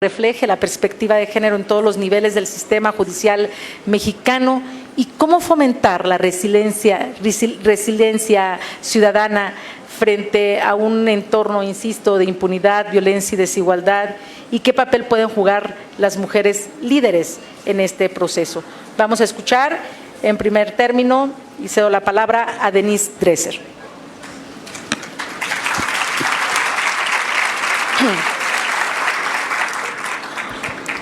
refleje la perspectiva de género en todos los niveles del sistema judicial mexicano y cómo fomentar la resiliencia ciudadana frente a un entorno, insisto, de impunidad, violencia y desigualdad, y qué papel pueden jugar las mujeres líderes en este proceso. Vamos a escuchar en primer término y cedo la palabra a Denise Dresser.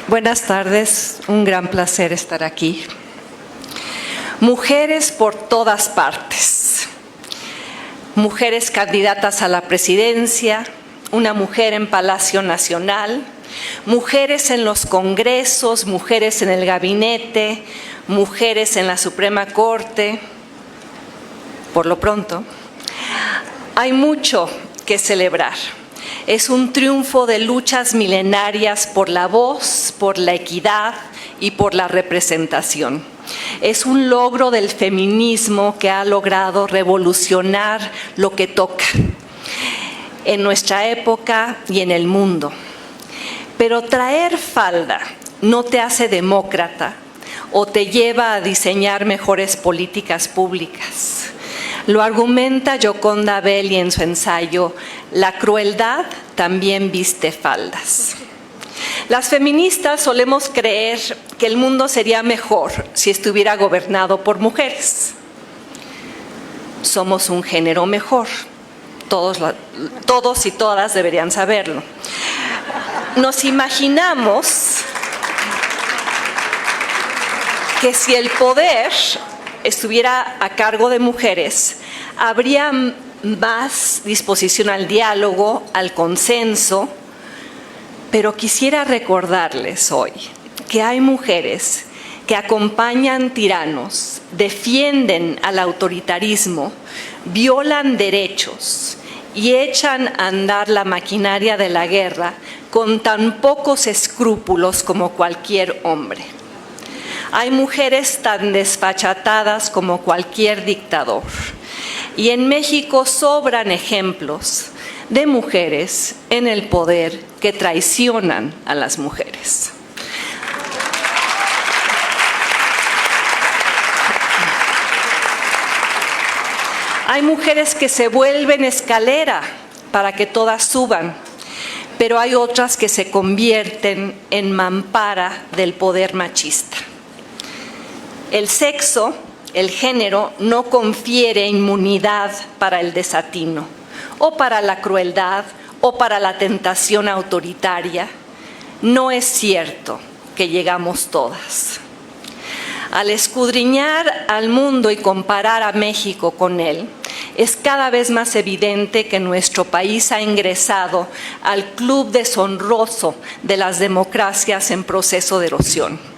Buenas tardes, un gran placer estar aquí. Mujeres por todas partes. Mujeres candidatas a la presidencia, una mujer en Palacio Nacional, mujeres en los congresos, mujeres en el gabinete, mujeres en la Suprema Corte. Por lo pronto, hay mucho que celebrar. Es un triunfo de luchas milenarias por la voz, por la equidad y por la representación. Es un logro del feminismo que ha logrado revolucionar lo que toca en nuestra época y en el mundo. Pero traer falda no te hace demócrata o te lleva a diseñar mejores políticas públicas. Lo argumenta Gioconda Belli en su ensayo La crueldad también viste faldas. Las feministas solemos creer que el mundo sería mejor si estuviera gobernado por mujeres. Somos un género mejor. Todos y todas deberían saberlo. Nos imaginamos que si el poder estuviera a cargo de mujeres, habría más disposición al diálogo, al consenso, pero quisiera recordarles hoy que hay mujeres que acompañan tiranos, defienden al autoritarismo, violan derechos y echan a andar la maquinaria de la guerra con tan pocos escrúpulos como cualquier hombre. Hay mujeres tan desfachatadas como cualquier dictador. Y en México sobran ejemplos de mujeres en el poder que traicionan a las mujeres. Hay mujeres que se vuelven escalera para que todas suban, pero hay otras que se convierten en mampara del poder machista. El sexo, el género, no confiere inmunidad para el desatino, o para la crueldad, o para la tentación autoritaria. No es cierto que llegamos todas. Al escudriñar al mundo y comparar a México con él, es cada vez más evidente que nuestro país ha ingresado al club deshonroso de las democracias en proceso de erosión.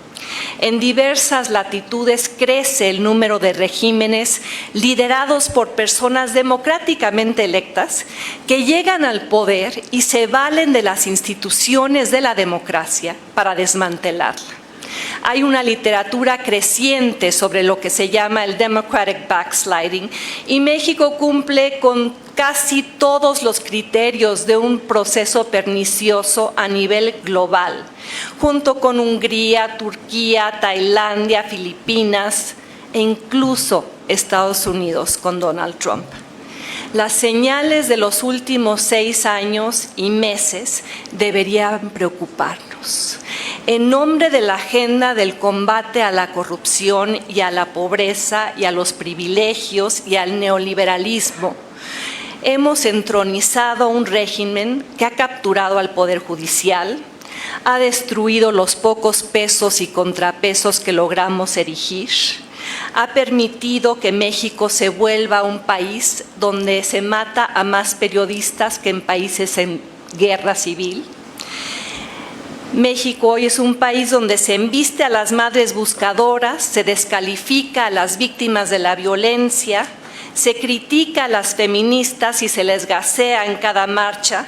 En diversas latitudes crece el número de regímenes liderados por personas democráticamente electas que llegan al poder y se valen de las instituciones de la democracia para desmantelarla. Hay una literatura creciente sobre lo que se llama el democratic backsliding y México cumple con casi todos los criterios de un proceso pernicioso a nivel global, junto con Hungría, Turquía, Tailandia, Filipinas e incluso Estados Unidos con Donald Trump. Las señales de los últimos 6 años y meses deberían preocuparnos. En nombre de la agenda del combate a la corrupción y a la pobreza y a los privilegios y al neoliberalismo, hemos entronizado un régimen que ha capturado al Poder Judicial, ha destruido los pocos pesos y contrapesos que logramos erigir, ha permitido que México se vuelva un país donde se mata a más periodistas que en países en guerra civil. México hoy es un país donde se embiste a las madres buscadoras, se descalifica a las víctimas de la violencia, se critica a las feministas y se les gasea en cada marcha,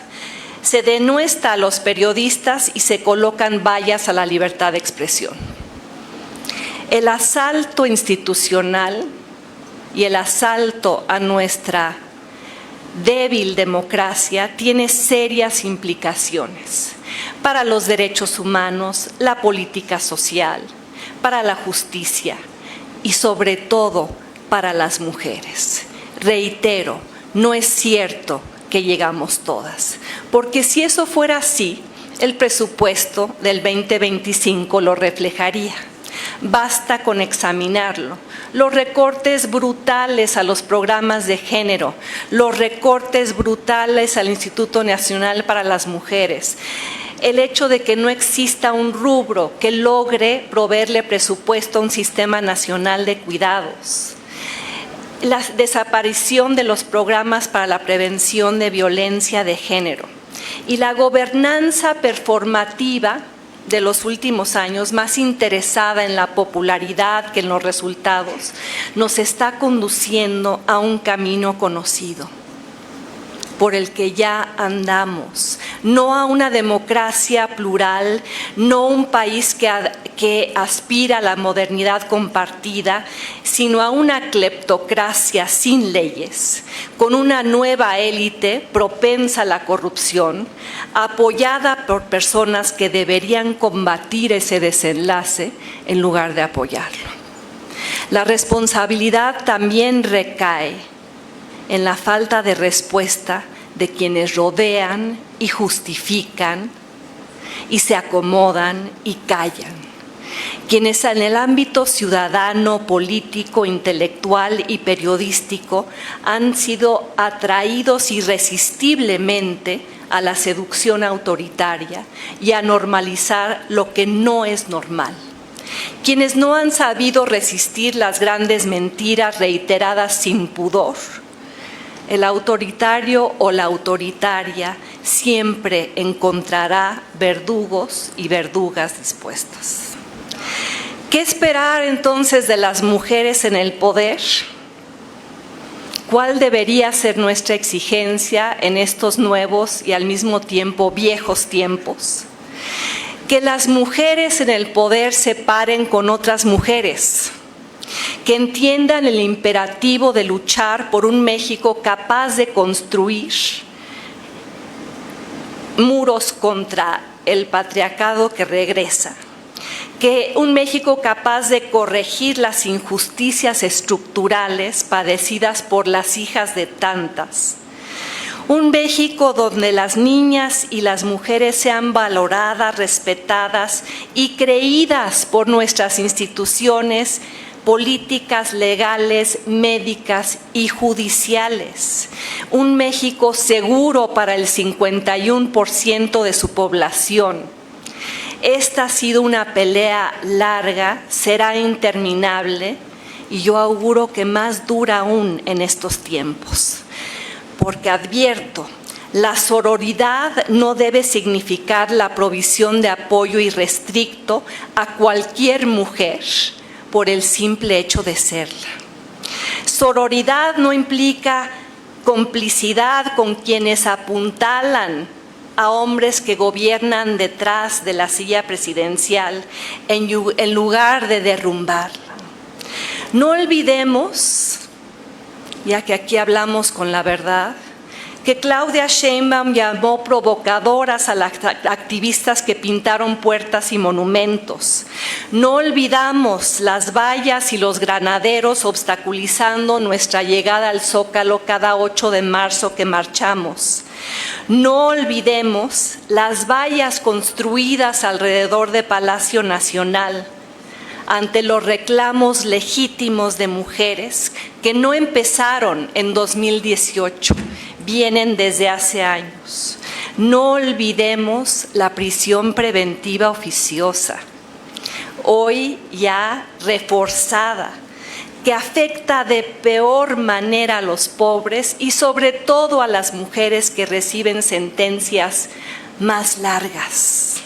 se denuestra a los periodistas y se colocan vallas a la libertad de expresión. El asalto institucional y el asalto a nuestra débil democracia tiene serias implicaciones para los derechos humanos, la política social, para la justicia y sobre todo para las mujeres. Reitero, no es cierto que llegamos todas, porque si eso fuera así, el presupuesto del 2025 lo reflejaría. Basta con examinarlo. Los recortes brutales a los programas de género, los recortes brutales al Instituto Nacional para las Mujeres, el hecho de que no exista un rubro que logre proveerle presupuesto a un sistema nacional de cuidados, la desaparición de los programas para la prevención de violencia de género y la gobernanza performativa de los últimos años, más interesada en la popularidad que en los resultados, nos está conduciendo a un camino conocido, por el que ya andamos, no a una democracia plural, no un país que aspira a la modernidad compartida, sino a una cleptocracia sin leyes, con una nueva élite propensa a la corrupción, apoyada por personas que deberían combatir ese desenlace en lugar de apoyarlo. La responsabilidad también recae en la falta de respuesta de quienes rodean y justifican y se acomodan y callan. Quienes en el ámbito ciudadano, político, intelectual y periodístico han sido atraídos irresistiblemente a la seducción autoritaria y a normalizar lo que no es normal. Quienes no han sabido resistir las grandes mentiras reiteradas sin pudor. El autoritario o la autoritaria siempre encontrará verdugos y verdugas dispuestas. ¿Qué esperar entonces de las mujeres en el poder? ¿Cuál debería ser nuestra exigencia en estos nuevos y al mismo tiempo viejos tiempos? Que las mujeres en el poder se paren con otras mujeres, que entiendan el imperativo de luchar por un México capaz de construir muros contra el patriarcado que regresa, que un México capaz de corregir las injusticias estructurales padecidas por las hijas de tantas, un México donde las niñas y las mujeres sean valoradas, respetadas y creídas por nuestras instituciones políticas, legales, médicas y judiciales. Un México seguro para el 51% de su población. Esta ha sido una pelea larga, será interminable y yo auguro que más dura aún en estos tiempos. Porque advierto, la sororidad no debe significar la provisión de apoyo irrestricto a cualquier mujer por el simple hecho de serla. Sororidad no implica complicidad con quienes apuntalan a hombres que gobiernan detrás de la silla presidencial en lugar de derrumbarla. No olvidemos, ya que aquí hablamos con la verdad, que Claudia Sheinbaum llamó provocadoras a las activistas que pintaron puertas y monumentos. No olvidamos las vallas y los granaderos obstaculizando nuestra llegada al Zócalo cada 8 de marzo que marchamos. No olvidemos las vallas construidas alrededor de Palacio Nacional ante los reclamos legítimos de mujeres que no empezaron en 2018, vienen desde hace años. No olvidemos la prisión preventiva oficiosa, hoy ya reforzada, que afecta de peor manera a los pobres y sobre todo a las mujeres que reciben sentencias más largas.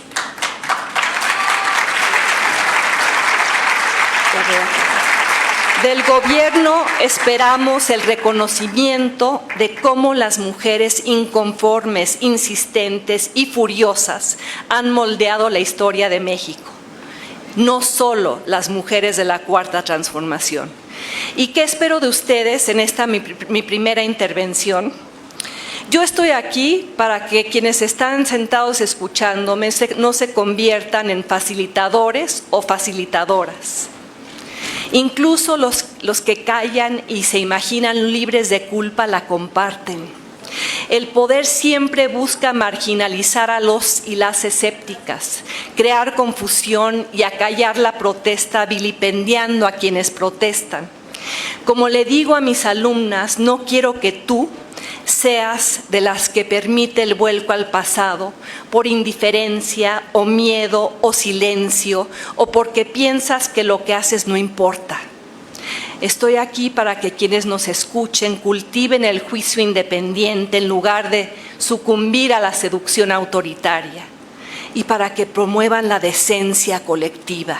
Del gobierno esperamos el reconocimiento de cómo las mujeres inconformes, insistentes y furiosas han moldeado la historia de México. No solo las mujeres de la Cuarta Transformación. ¿Y qué espero de ustedes en esta mi primera intervención? Yo estoy aquí para que quienes están sentados escuchándome no se conviertan en facilitadores o facilitadoras. Incluso los que callan y se imaginan libres de culpa la comparten. El poder siempre busca marginalizar a los y las escépticas, crear confusión y acallar la protesta vilipendiando a quienes protestan. Como le digo a mis alumnas, no quiero que tú seas de las que permite el vuelco al pasado por indiferencia o miedo o silencio o porque piensas que lo que haces no importa. Estoy aquí para que quienes nos escuchen cultiven el juicio independiente en lugar de sucumbir a la seducción autoritaria y para que promuevan la decencia colectiva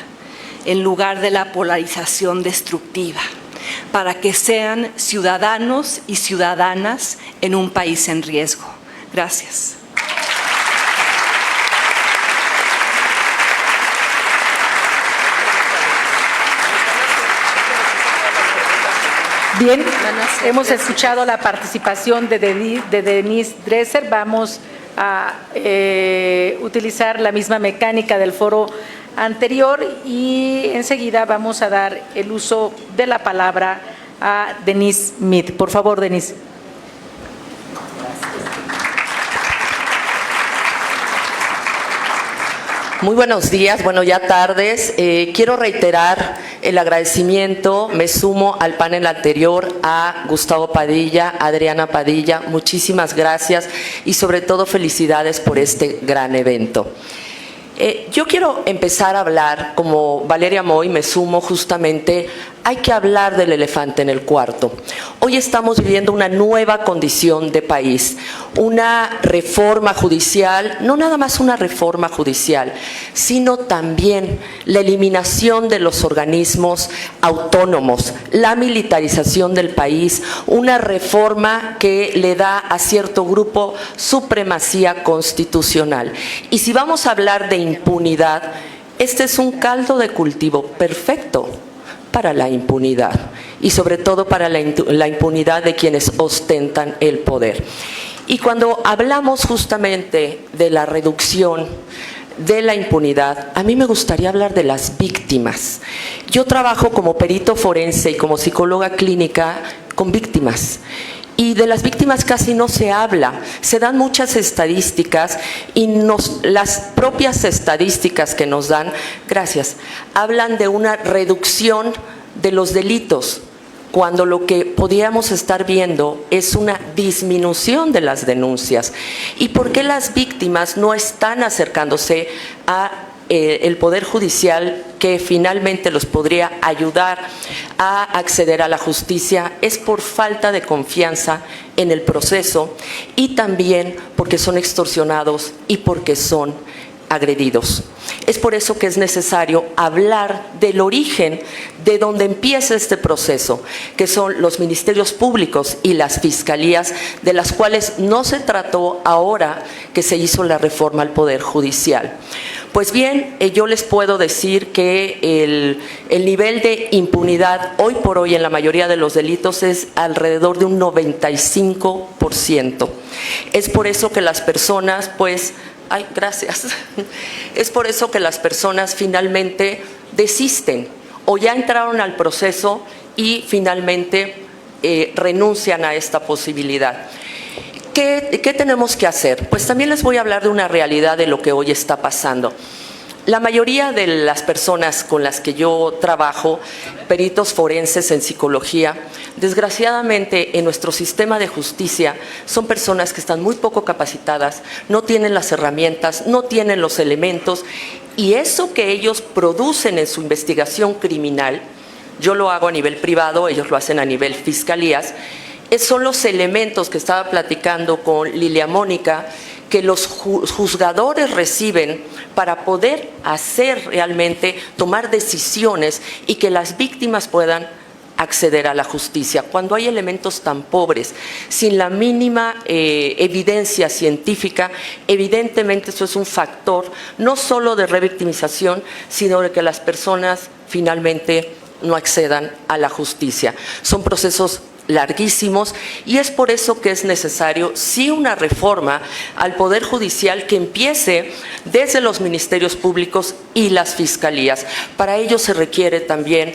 en lugar de la polarización destructiva, para que sean ciudadanos y ciudadanas en un país en riesgo. Gracias. Bien, hemos escuchado la participación de Denise Dresser. Vamos a utilizar la misma mecánica del foro anterior y enseguida vamos a dar el uso de la palabra a Denise Smith. Por favor, Denise. Muy buenos días, bueno, ya tardes. Quiero reiterar el agradecimiento, me sumo al panel anterior a Gustavo Padilla, Adriana Padilla, muchísimas gracias y sobre todo felicidades por este gran evento. Yo quiero empezar a hablar, como Valeria Moy, me sumo justamente, hay que hablar del elefante en el cuarto. Hoy estamos viviendo una nueva condición de país, una reforma judicial, no nada más una reforma judicial, sino también la eliminación de los organismos autónomos, la militarización del país, una reforma que le da a cierto grupo supremacía constitucional. Y si vamos a hablar de impunidad, este es un caldo de cultivo perfecto para la impunidad y sobre todo para la impunidad de quienes ostentan el poder. Y cuando hablamos justamente de la reducción de la impunidad, a mí me gustaría hablar de las víctimas. Yo trabajo como perito forense y como psicóloga clínica con víctimas. Y de las víctimas casi no se habla, se dan muchas estadísticas y las propias estadísticas que nos dan, gracias, hablan de una reducción de los delitos, cuando lo que podríamos estar viendo es una disminución de las denuncias. ¿Y por qué las víctimas no están acercándose a el Poder Judicial que finalmente los podría ayudar a acceder a la justicia? Es por falta de confianza en el proceso y también porque son extorsionados y porque son agredidos. Es por eso que es necesario hablar del origen de donde empieza este proceso, que son los ministerios públicos y las fiscalías, de las cuales no se trató ahora que se hizo la reforma al Poder Judicial. Pues bien, yo les puedo decir que el nivel de impunidad hoy por hoy en la mayoría de los delitos es alrededor de un 95%. Es por eso que las personas, gracias. Es por eso que las personas finalmente desisten o ya entraron al proceso y finalmente renuncian a esta posibilidad. ¿Qué tenemos que hacer? Pues también les voy a hablar de una realidad de lo que hoy está pasando. La mayoría de las personas con las que yo trabajo, peritos forenses en psicología, desgraciadamente en nuestro sistema de justicia son personas que están muy poco capacitadas, no tienen las herramientas, no tienen los elementos, y eso que ellos producen en su investigación criminal, yo lo hago a nivel privado, ellos lo hacen a nivel fiscalías, son los elementos que estaba platicando con Lilia Mónica, que los juzgadores reciben para poder hacer realmente, tomar decisiones y que las víctimas puedan acceder a la justicia. Cuando hay elementos tan pobres, sin la mínima evidencia científica, evidentemente eso es un factor no solo de revictimización, sino de que las personas finalmente no accedan a la justicia. Son procesos larguísimos, y es por eso que es necesario sí una reforma al Poder Judicial que empiece desde los ministerios públicos y las fiscalías. Para ello se requiere también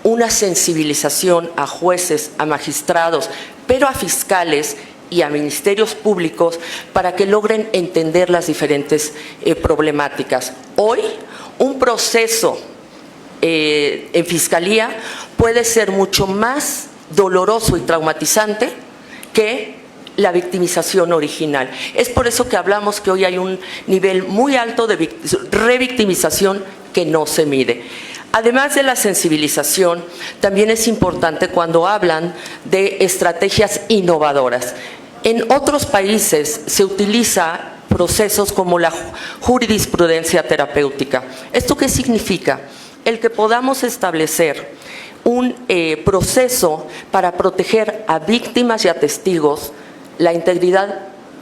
una sensibilización a jueces, a magistrados, pero a fiscales y a ministerios públicos para que logren entender las diferentes problemáticas. Hoy, un proceso en fiscalía puede ser mucho más doloroso y traumatizante que la victimización original. Es por eso que hablamos que hoy hay un nivel muy alto de revictimización que no se mide. Además de la sensibilización, también es importante cuando hablan de estrategias innovadoras. En otros países se utiliza procesos como la jurisprudencia terapéutica. ¿Esto qué significa? El que podamos establecer un proceso para proteger a víctimas y a testigos la integridad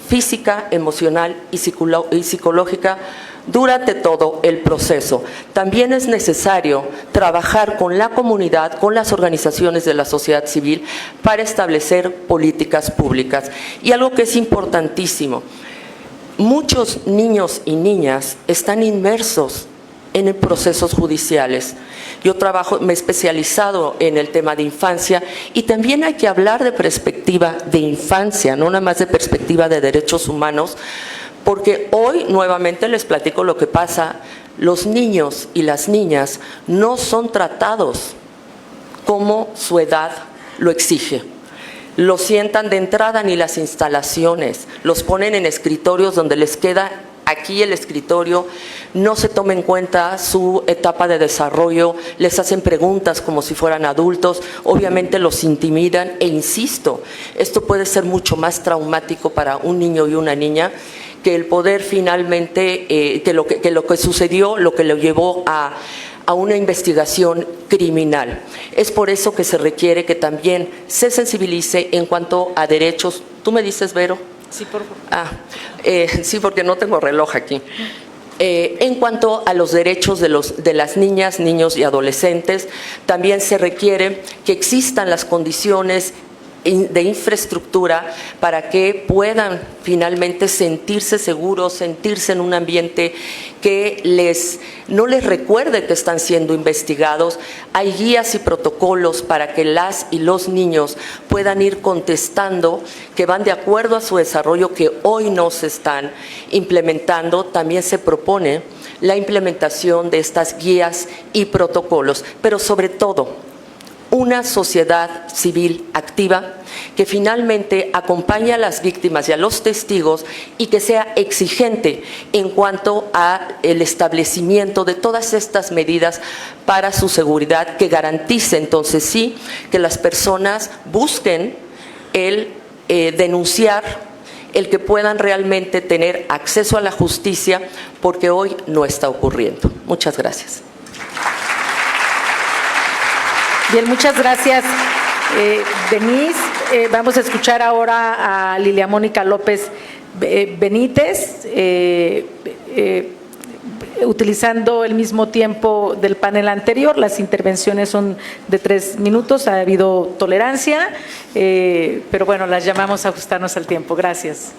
física, emocional y psicológica durante todo el proceso. También es necesario trabajar con la comunidad, con las organizaciones de la sociedad civil para establecer políticas públicas. Y algo que es importantísimo, muchos niños y niñas están inmersos en procesos judiciales. Yo me he especializado en el tema de infancia y también hay que hablar de perspectiva de infancia, no nada más de perspectiva de derechos humanos, porque hoy nuevamente les platico lo que pasa. Los niños y las niñas no son tratados como su edad lo exige. Los sientan de entrada ni las instalaciones, los ponen en escritorios donde les queda aquí el escritorio, no se toma en cuenta su etapa de desarrollo, les hacen preguntas como si fueran adultos, obviamente los intimidan e insisto, esto puede ser mucho más traumático para un niño y una niña que el poder finalmente, que lo que sucedió, lo que lo llevó a una investigación criminal. Es por eso que se requiere que también se sensibilice en cuanto a derechos. ¿Tú me dices, Vero? Sí, por favor. Sí, porque no tengo reloj aquí. En cuanto a los derechos de las niñas, niños y adolescentes, también se requiere que existan las condiciones de infraestructura para que puedan finalmente sentirse seguros, sentirse en un ambiente que no les recuerde que están siendo investigados. Hay guías y protocolos para que las y los niños puedan ir contestando que van de acuerdo a su desarrollo, que hoy no se están implementando. También se propone la implementación de estas guías y protocolos, pero sobre todo una sociedad civil activa que finalmente acompañe a las víctimas y a los testigos y que sea exigente en cuanto a el establecimiento de todas estas medidas para su seguridad, que garantice entonces sí que las personas busquen el denunciar, el que puedan realmente tener acceso a la justicia, porque hoy no está ocurriendo. Muchas gracias. Bien, muchas gracias, Denise. Vamos a escuchar ahora a Lilia Mónica López Benítez, utilizando el mismo tiempo del panel anterior. Las intervenciones son de 3 minutos, ha habido tolerancia, pero bueno, las llamamos a ajustarnos al tiempo. Gracias.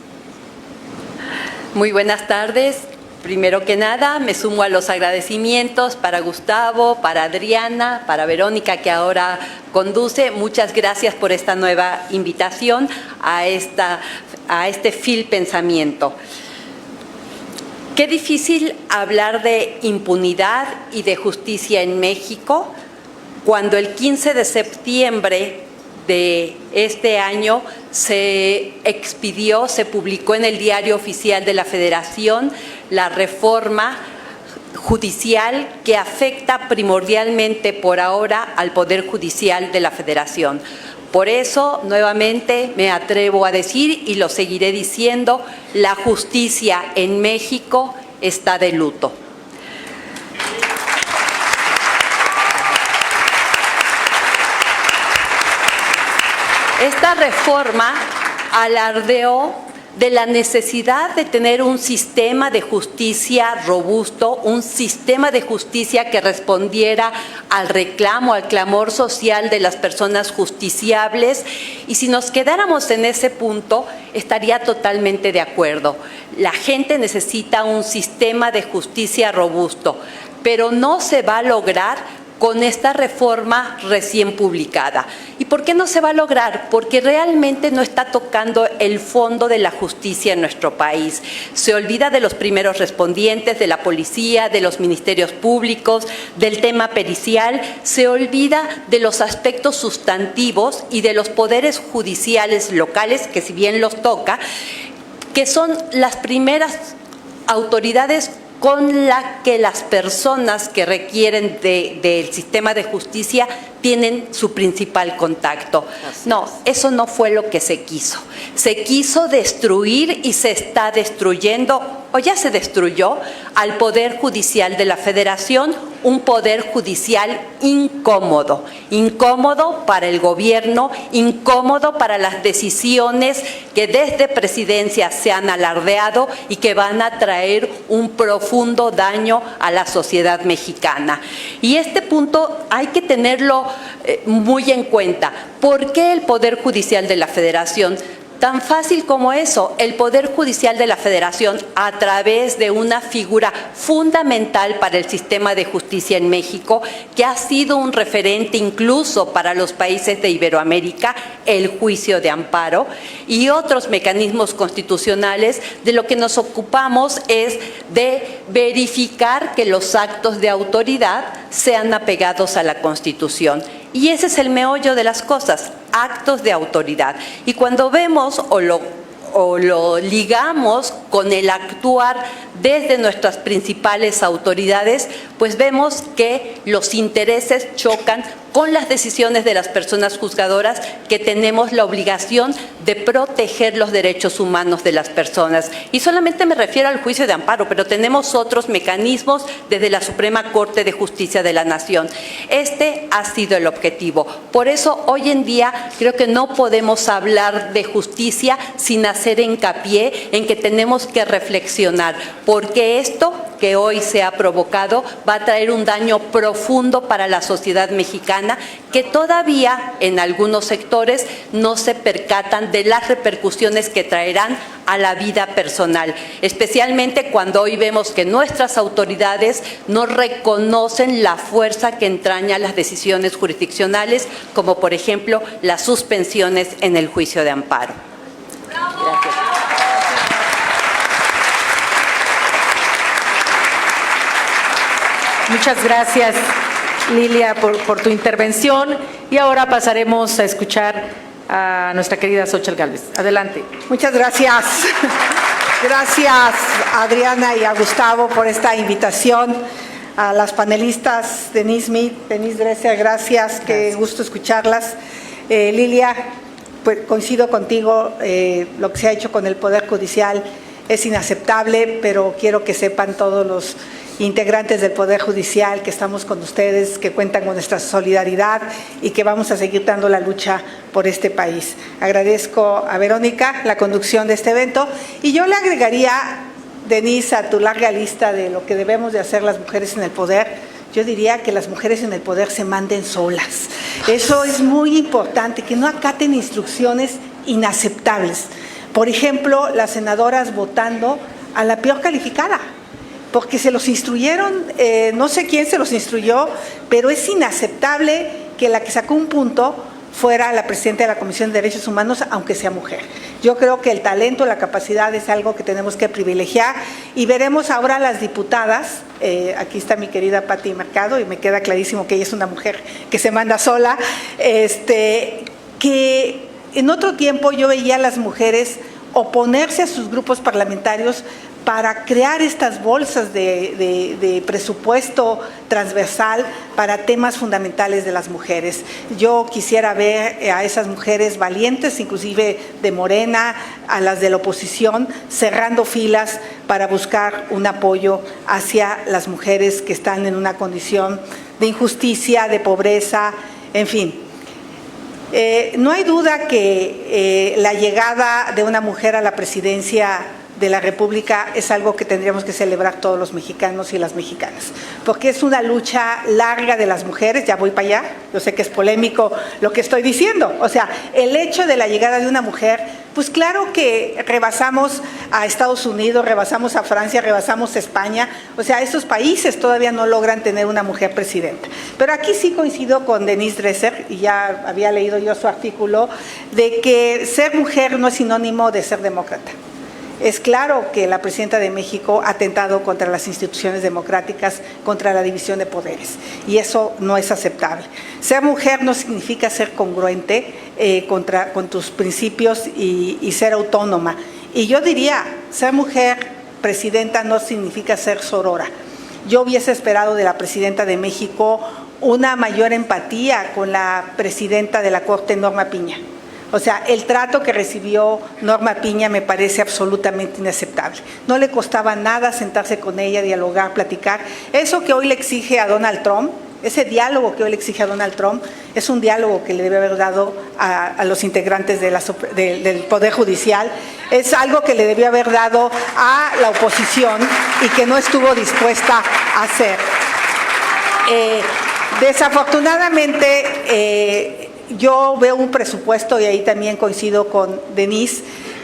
Muy buenas tardes. Primero que nada, me sumo a los agradecimientos para Gustavo, para Adriana, para Verónica, que ahora conduce. Muchas gracias por esta nueva invitación a este FIL Pensamiento. Qué difícil hablar de impunidad y de justicia en México cuando el 15 de septiembre de este año se publicó en el Diario Oficial de la Federación la reforma judicial que afecta primordialmente por ahora al Poder Judicial de la Federación. Por eso, nuevamente, me atrevo a decir, y lo seguiré diciendo, la justicia en México está de luto. Esta reforma alardeó de la necesidad de tener un sistema de justicia robusto, un sistema de justicia que respondiera al reclamo, al clamor social de las personas justiciables. Y si nos quedáramos en ese punto, estaría totalmente de acuerdo. La gente necesita un sistema de justicia robusto, pero no se va a lograr con esta reforma recién publicada. ¿Y por qué no se va a lograr? Porque realmente no está tocando el fondo de la justicia en nuestro país. Se olvida de los primeros respondientes, de la policía, de los ministerios públicos, del tema pericial, se olvida de los aspectos sustantivos y de los poderes judiciales locales, que si bien los toca, que son las primeras autoridades con la que las personas que requieren del sistema de justicia tienen su principal contacto. No, eso no fue lo que se quiso. Se quiso destruir y se está destruyendo, o ya se destruyó, al Poder Judicial de la Federación, un Poder Judicial incómodo. Incómodo para el gobierno, incómodo para las decisiones que desde presidencia se han alardeado y que van a traer un profundo daño a la sociedad mexicana. Y este punto hay que tenerlo muy en cuenta. ¿Por qué el Poder Judicial de la Federación? Tan fácil como eso, el Poder Judicial de la Federación, a través de una figura fundamental para el sistema de justicia en México, que ha sido un referente incluso para los países de Iberoamérica, el juicio de amparo y otros mecanismos constitucionales, de lo que nos ocupamos es de verificar que los actos de autoridad sean apegados a la Constitución. Y ese es el meollo de las cosas, actos de autoridad. Y cuando vemos o lo ligamos con el actuar desde nuestras principales autoridades, pues vemos que los intereses chocan con las decisiones de las personas juzgadoras, que tenemos la obligación de proteger los derechos humanos de las personas. Y solamente me refiero al juicio de amparo, pero tenemos otros mecanismos desde la Suprema Corte de Justicia de la Nación. Este ha sido el objetivo. Por eso hoy en día creo que no podemos hablar de justicia sin hacer hincapié en que tenemos que reflexionar, porque esto que hoy se ha provocado va a traer un daño profundo para la sociedad mexicana, que todavía en algunos sectores no se percatan de las repercusiones que traerán a la vida personal, especialmente cuando hoy vemos que nuestras autoridades no reconocen la fuerza que entraña las decisiones jurisdiccionales, como por ejemplo las suspensiones en el juicio de amparo. Gracias. Muchas gracias, Lilia, por tu intervención. Y ahora pasaremos a escuchar a nuestra querida Xóchitl Gálvez. Adelante. Muchas gracias. Gracias, Adriana y a Gustavo, por esta invitación. A las panelistas, Denise Smith, Denise Dresser, gracias. Qué gusto escucharlas. Lilia, pues coincido contigo, lo que se ha hecho con el Poder Judicial es inaceptable, pero quiero que sepan todos los integrantes del Poder Judicial que estamos con ustedes, que cuentan con nuestra solidaridad y que vamos a seguir dando la lucha por este país. Agradezco a Verónica la conducción de este evento y yo le agregaría, Denise, a tu larga lista de lo que debemos de hacer las mujeres en el poder, yo diría que las mujeres en el poder se manden solas. Eso es muy importante, que no acaten instrucciones inaceptables. Por ejemplo, las senadoras votando a la peor calificada, porque se los instruyeron, no sé quién se los instruyó, pero es inaceptable que la que sacó un punto fuera la presidenta de la Comisión de Derechos Humanos, aunque sea mujer. Yo creo que el talento, la capacidad es algo que tenemos que privilegiar y veremos ahora a las diputadas, aquí está mi querida Pati Mercado y me queda clarísimo que ella es una mujer que se manda sola, que en otro tiempo yo veía a las mujeres oponerse a sus grupos parlamentarios para crear estas bolsas de presupuesto transversal para temas fundamentales de las mujeres. Yo quisiera ver a esas mujeres valientes, inclusive de Morena, a las de la oposición, cerrando filas para buscar un apoyo hacia las mujeres que están en una condición de injusticia, de pobreza, en fin. No hay duda que la llegada de una mujer a la presidencia de la República es algo que tendríamos que celebrar todos los mexicanos y las mexicanas, porque es una lucha larga de las mujeres. Ya voy para allá, yo sé que es polémico lo que estoy diciendo, o sea, el hecho de la llegada de una mujer, pues claro que rebasamos a Estados Unidos, rebasamos a Francia, rebasamos a España, o sea, estos países todavía no logran tener una mujer presidenta. Pero aquí sí coincido con Denise Dresser, y ya había leído yo su artículo, de que ser mujer no es sinónimo de ser demócrata. Es claro que la presidenta de México ha atentado contra las instituciones democráticas, contra la división de poderes, y eso no es aceptable. Ser mujer no significa ser congruente con tus principios y ser autónoma. Y yo diría, ser mujer presidenta no significa ser sorora. Yo hubiese esperado de la presidenta de México una mayor empatía con la presidenta de la Corte, Norma Piña. O sea, el trato que recibió Norma Piña me parece absolutamente inaceptable. No le costaba nada sentarse con ella, dialogar, platicar. Eso que hoy le exige a Donald Trump, ese diálogo que hoy le exige a Donald Trump, es un diálogo que le debe haber dado a los integrantes del Poder Judicial, es algo que le debió haber dado a la oposición y que no estuvo dispuesta a hacer. Desafortunadamente, yo veo un presupuesto, y ahí también coincido con Denise,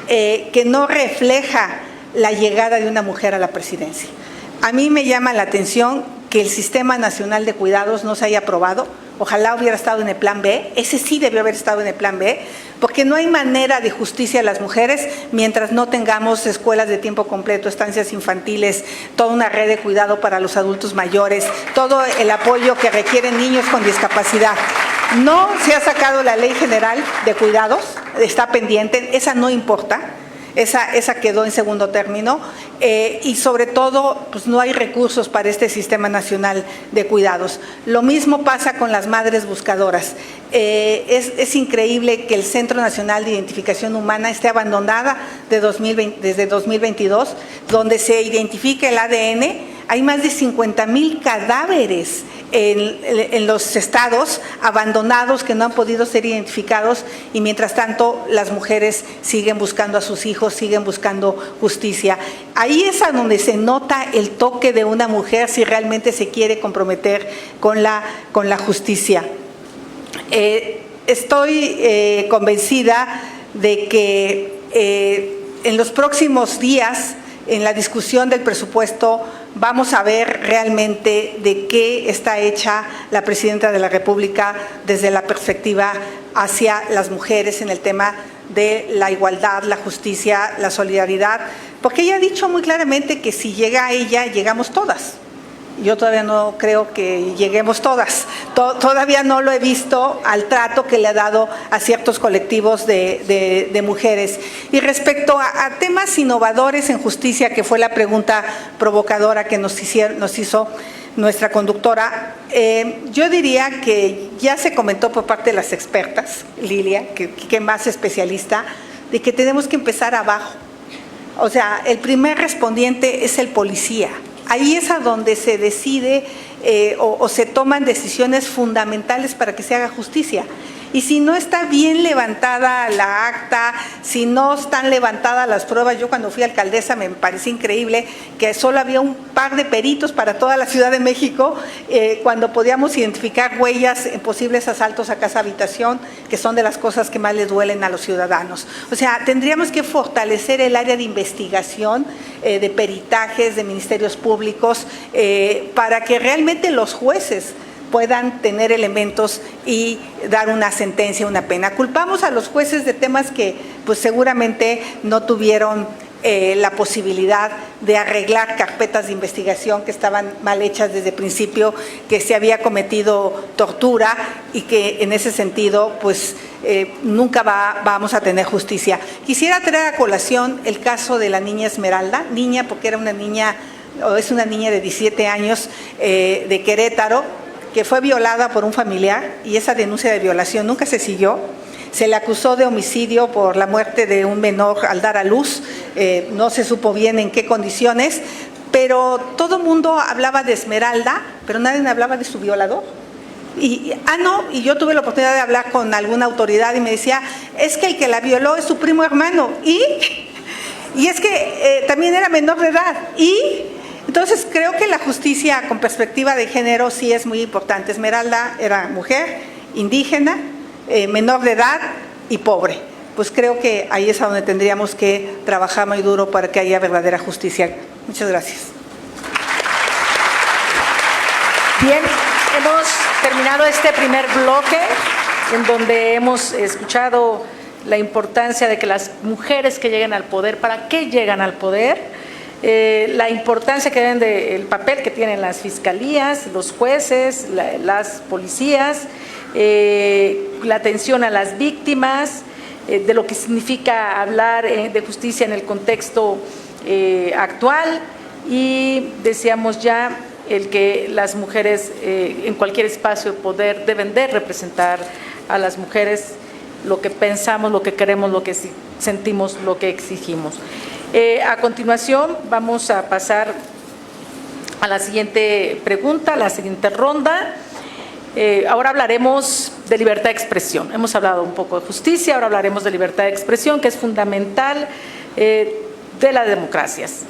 que no refleja la llegada de una mujer a la presidencia. A mí me llama la atención que el Sistema Nacional de Cuidados no se haya aprobado. Ojalá hubiera estado en el plan B, ese sí debió haber estado en el plan B, porque no hay manera de justicia a las mujeres mientras no tengamos escuelas de tiempo completo, estancias infantiles, toda una red de cuidado para los adultos mayores, todo el apoyo que requieren niños con discapacidad. No se ha sacado la Ley General de Cuidados, está pendiente, esa no importa. Esa quedó en segundo término, y sobre todo pues no hay recursos para este Sistema Nacional de Cuidados. Lo mismo pasa con las madres buscadoras. Es increíble que el Centro Nacional de Identificación Humana esté abandonada desde 2022, donde se identifica el ADN. Hay más de 50,000 cadáveres en los estados abandonados que no han podido ser identificados, y mientras tanto las mujeres siguen buscando a sus hijos, siguen buscando justicia. Ahí es a donde se nota el toque de una mujer si realmente se quiere comprometer con la justicia. Estoy convencida de que en los próximos días, en la discusión del presupuesto, vamos a ver realmente de qué está hecha la presidenta de la República desde la perspectiva hacia las mujeres en el tema de la igualdad, la justicia, la solidaridad, porque ella ha dicho muy claramente que si llega ella, llegamos todas. Yo todavía no creo que lleguemos todas, todavía no lo he visto al trato que le ha dado a ciertos colectivos de mujeres. Y respecto a temas innovadores en justicia, que fue la pregunta provocadora que nos hizo nuestra conductora, yo diría que ya se comentó por parte de las expertas, Lilia, que más especialista, de que tenemos que empezar abajo. O sea, el primer respondiente es el policía. Ahí es a donde se decide o se toman decisiones fundamentales para que se haga justicia. Y si no está bien levantada la acta, si no están levantadas las pruebas, yo cuando fui alcaldesa me parecía increíble que solo había un par de peritos para toda la Ciudad de México, cuando podíamos identificar huellas en posibles asaltos a casa habitación, que son de las cosas que más les duelen a los ciudadanos. O sea, tendríamos que fortalecer el área de investigación, de peritajes, de ministerios públicos, para que realmente los jueces puedan tener elementos y dar una sentencia, una pena. Culpamos a los jueces de temas que pues seguramente no tuvieron la posibilidad de arreglar carpetas de investigación que estaban mal hechas desde el principio, que se había cometido tortura y que en ese sentido pues nunca vamos a tener justicia. Quisiera traer a colación el caso de la niña Esmeralda, niña porque era una niña, o es una niña de 17 años de Querétaro, que fue violada por un familiar, y esa denuncia de violación nunca se siguió. Se le acusó de homicidio por la muerte de un menor al dar a luz, no se supo bien en qué condiciones, pero todo el mundo hablaba de Esmeralda, pero nadie hablaba de su violador. Y yo tuve la oportunidad de hablar con alguna autoridad y me decía, es que el que la violó es su primo hermano. Y es que también era menor de edad. Entonces creo que la justicia con perspectiva de género sí es muy importante. Esmeralda era mujer, indígena, menor de edad y pobre. Pues creo que ahí es a donde tendríamos que trabajar muy duro para que haya verdadera justicia. Muchas gracias. Bien, hemos terminado este primer bloque en donde hemos escuchado la importancia de que las mujeres que lleguen al poder, ¿para qué llegan al poder? La importancia que deben del papel que tienen las fiscalías, los jueces, las policías, la atención a las víctimas, de lo que significa hablar de justicia en el contexto actual, y decíamos ya el que las mujeres en cualquier espacio de poder deben de representar a las mujeres, lo que pensamos, lo que queremos, lo que sentimos, lo que exigimos. A continuación vamos a pasar a la siguiente pregunta, a la siguiente ronda. Ahora hablaremos de libertad de expresión. Hemos hablado un poco de justicia, ahora hablaremos de libertad de expresión, que es fundamental de las democracias.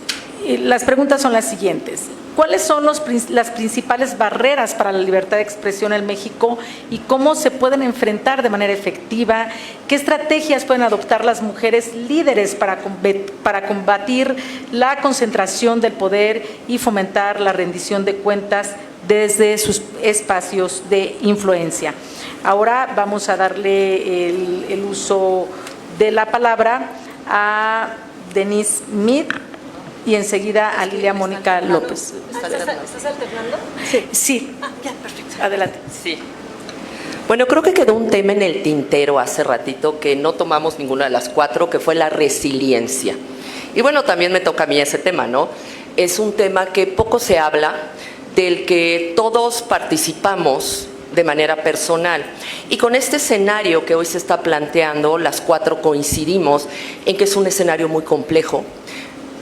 Las preguntas son las siguientes. ¿Cuáles son las principales barreras para la libertad de expresión en México y cómo se pueden enfrentar de manera efectiva? ¿Qué estrategias pueden adoptar las mujeres líderes para combatir la concentración del poder y fomentar la rendición de cuentas desde sus espacios de influencia? Ahora vamos a darle el uso de la palabra a Denise Smith y enseguida a Lilia Mónica López. ¿Estás alternando? Sí. Ya, perfecto. Adelante. Sí. Bueno, creo que quedó un tema en el tintero hace ratito que no tomamos ninguna de las cuatro, que fue la resiliencia. Y bueno, también me toca a mí ese tema, ¿no? Es un tema que poco se habla, del que todos participamos de manera personal. Y con este escenario que hoy se está planteando, las cuatro coincidimos en que es un escenario muy complejo.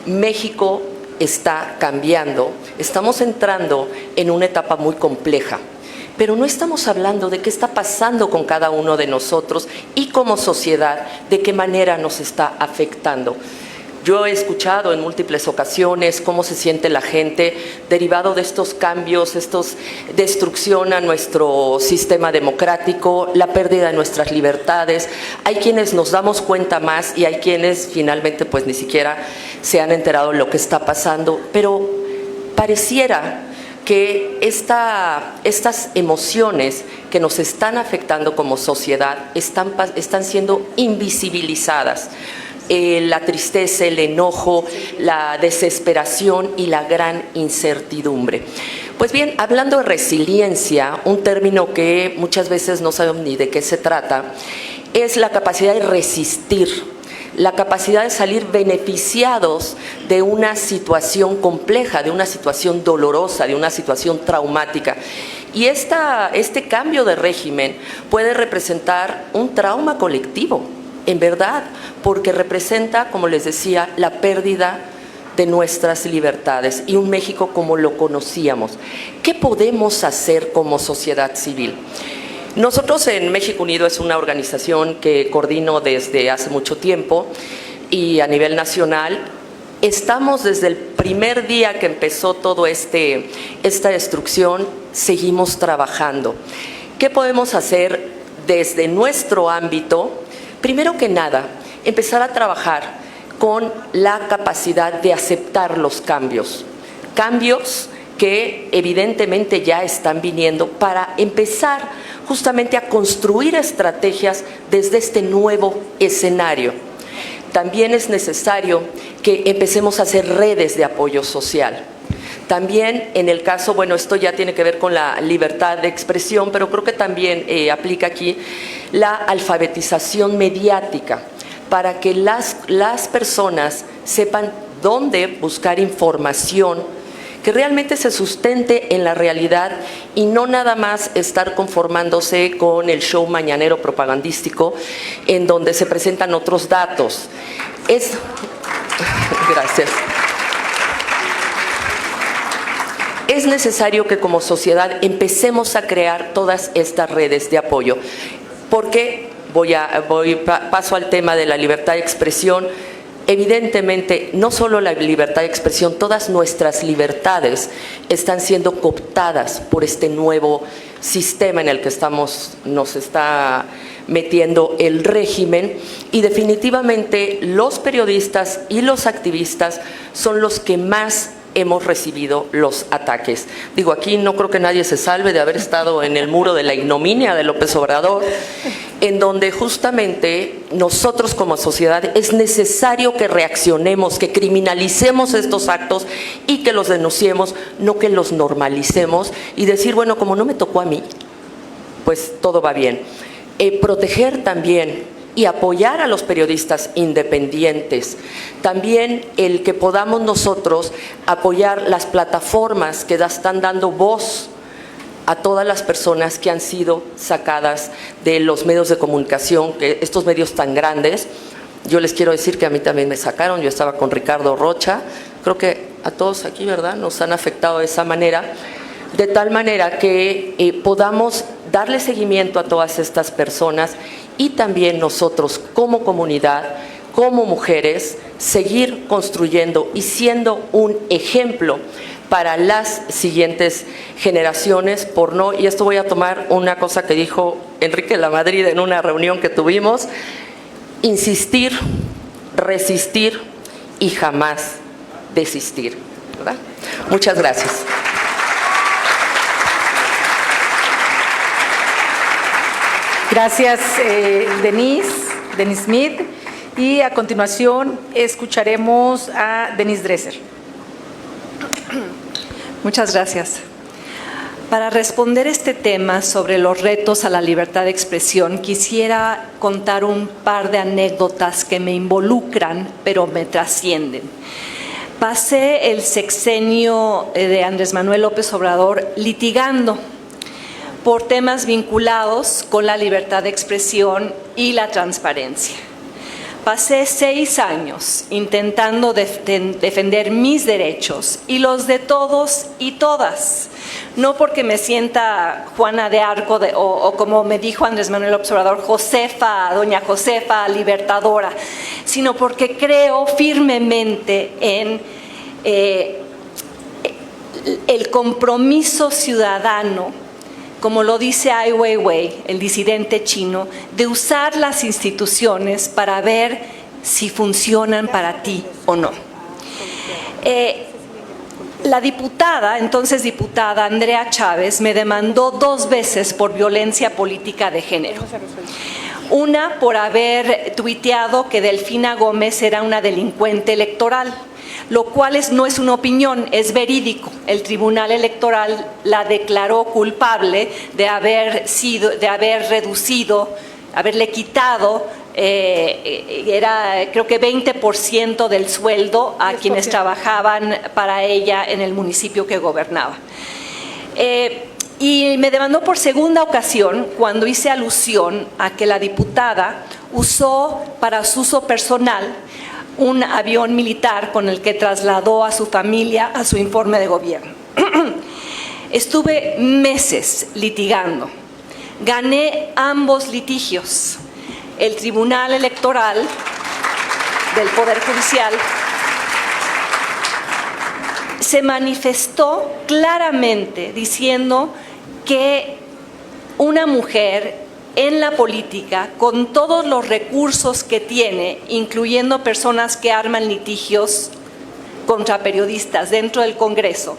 México está cambiando, estamos entrando en una etapa muy compleja, pero no estamos hablando de qué está pasando con cada uno de nosotros y como sociedad, de qué manera nos está afectando. Yo he escuchado en múltiples ocasiones cómo se siente la gente derivado de estos cambios, destrucción a nuestro sistema democrático, la pérdida de nuestras libertades. Hay quienes nos damos cuenta más y hay quienes finalmente pues ni siquiera se han enterado de lo que está pasando, pero pareciera que estas emociones que nos están afectando como sociedad están siendo invisibilizadas. La tristeza, el enojo, la desesperación y la gran incertidumbre. Pues bien, hablando de resiliencia, un término que muchas veces no sabemos ni de qué se trata, es la capacidad de resistir, la capacidad de salir beneficiados de una situación compleja, de una situación dolorosa, de una situación traumática. Y este cambio de régimen puede representar un trauma colectivo, en verdad, porque representa, como les decía, la pérdida de nuestras libertades y un México como lo conocíamos. ¿Qué podemos hacer como sociedad civil? Nosotros en México Unido es una organización que coordino desde hace mucho tiempo y a nivel nacional. Estamos desde el primer día que empezó todo esta destrucción, seguimos trabajando. ¿Qué podemos hacer desde nuestro ámbito? Primero que nada, empezar a trabajar con la capacidad de aceptar los cambios que evidentemente ya están viniendo para empezar justamente a construir estrategias desde este nuevo escenario. También es necesario que empecemos a hacer redes de apoyo social. También en el caso, bueno, esto ya tiene que ver con la libertad de expresión, pero creo que también aplica aquí la alfabetización mediática para que las personas sepan dónde buscar información que realmente se sustente en la realidad y no nada más estar conformándose con el show mañanero propagandístico en donde se presentan otros datos. Gracias. es necesario que como sociedad empecemos a crear todas estas redes de apoyo, porque paso al tema de la libertad de expresión. Evidentemente, no solo la libertad de expresión, todas nuestras libertades están siendo cooptadas por este nuevo sistema en el que nos está metiendo el régimen, y definitivamente los periodistas y los activistas son los que más hemos recibido los ataques. Digo, aquí no creo que nadie se salve de haber estado en el muro de la ignominia de López Obrador, en donde justamente nosotros como sociedad es necesario que reaccionemos, que criminalicemos estos actos y que los denunciemos, no que los normalicemos y decir, bueno, como no me tocó a mí, pues todo va bien. Proteger también y apoyar a los periodistas independientes. También el que podamos nosotros apoyar las plataformas que están dando voz a todas las personas que han sido sacadas de los medios de comunicación, que estos medios tan grandes. Yo les quiero decir que a mí también me sacaron, yo estaba con Ricardo Rocha, creo que a todos aquí, ¿verdad?, nos han afectado de esa manera, de tal manera que podamos darle seguimiento a todas estas personas y también nosotros como comunidad, como mujeres, seguir construyendo y siendo un ejemplo para las siguientes generaciones, y esto voy a tomar una cosa que dijo Enrique Lamadrid en una reunión que tuvimos: insistir, resistir y jamás desistir, ¿verdad? Muchas gracias. Gracias, Denise Smith. Y a continuación escucharemos a Denise Dresser. Muchas gracias. Para responder este tema sobre los retos a la libertad de expresión, quisiera contar un par de anécdotas que me involucran, pero me trascienden. Pasé el sexenio de Andrés Manuel López Obrador litigando por temas vinculados con la libertad de expresión y la transparencia. Pasé 6 años intentando defender mis derechos y los de todos y todas, no porque me sienta Juana de Arco o como me dijo Andrés Manuel Observador, Josefa, doña Josefa, libertadora, sino porque creo firmemente en el compromiso ciudadano, como lo dice Ai Weiwei, el disidente chino, de usar las instituciones para ver si funcionan para ti o no. La entonces diputada Andrea Chávez, me demandó 2 veces por violencia política de género. Una por haber tuiteado que Delfina Gómez era una delincuente electoral, lo cual no es una opinión, es verídico. El Tribunal Electoral la declaró culpable de haberle quitado, creo que 20% del sueldo a quienes trabajaban para ella en el municipio que gobernaba. Y me demandó por segunda ocasión cuando hice alusión a que la diputada usó para su uso personal un avión militar con el que trasladó a su familia a su informe de gobierno. Estuve meses litigando. Gané ambos litigios. El Tribunal Electoral del Poder Judicial se manifestó claramente diciendo que una mujer en la política, con todos los recursos que tiene, incluyendo personas que arman litigios contra periodistas dentro del Congreso,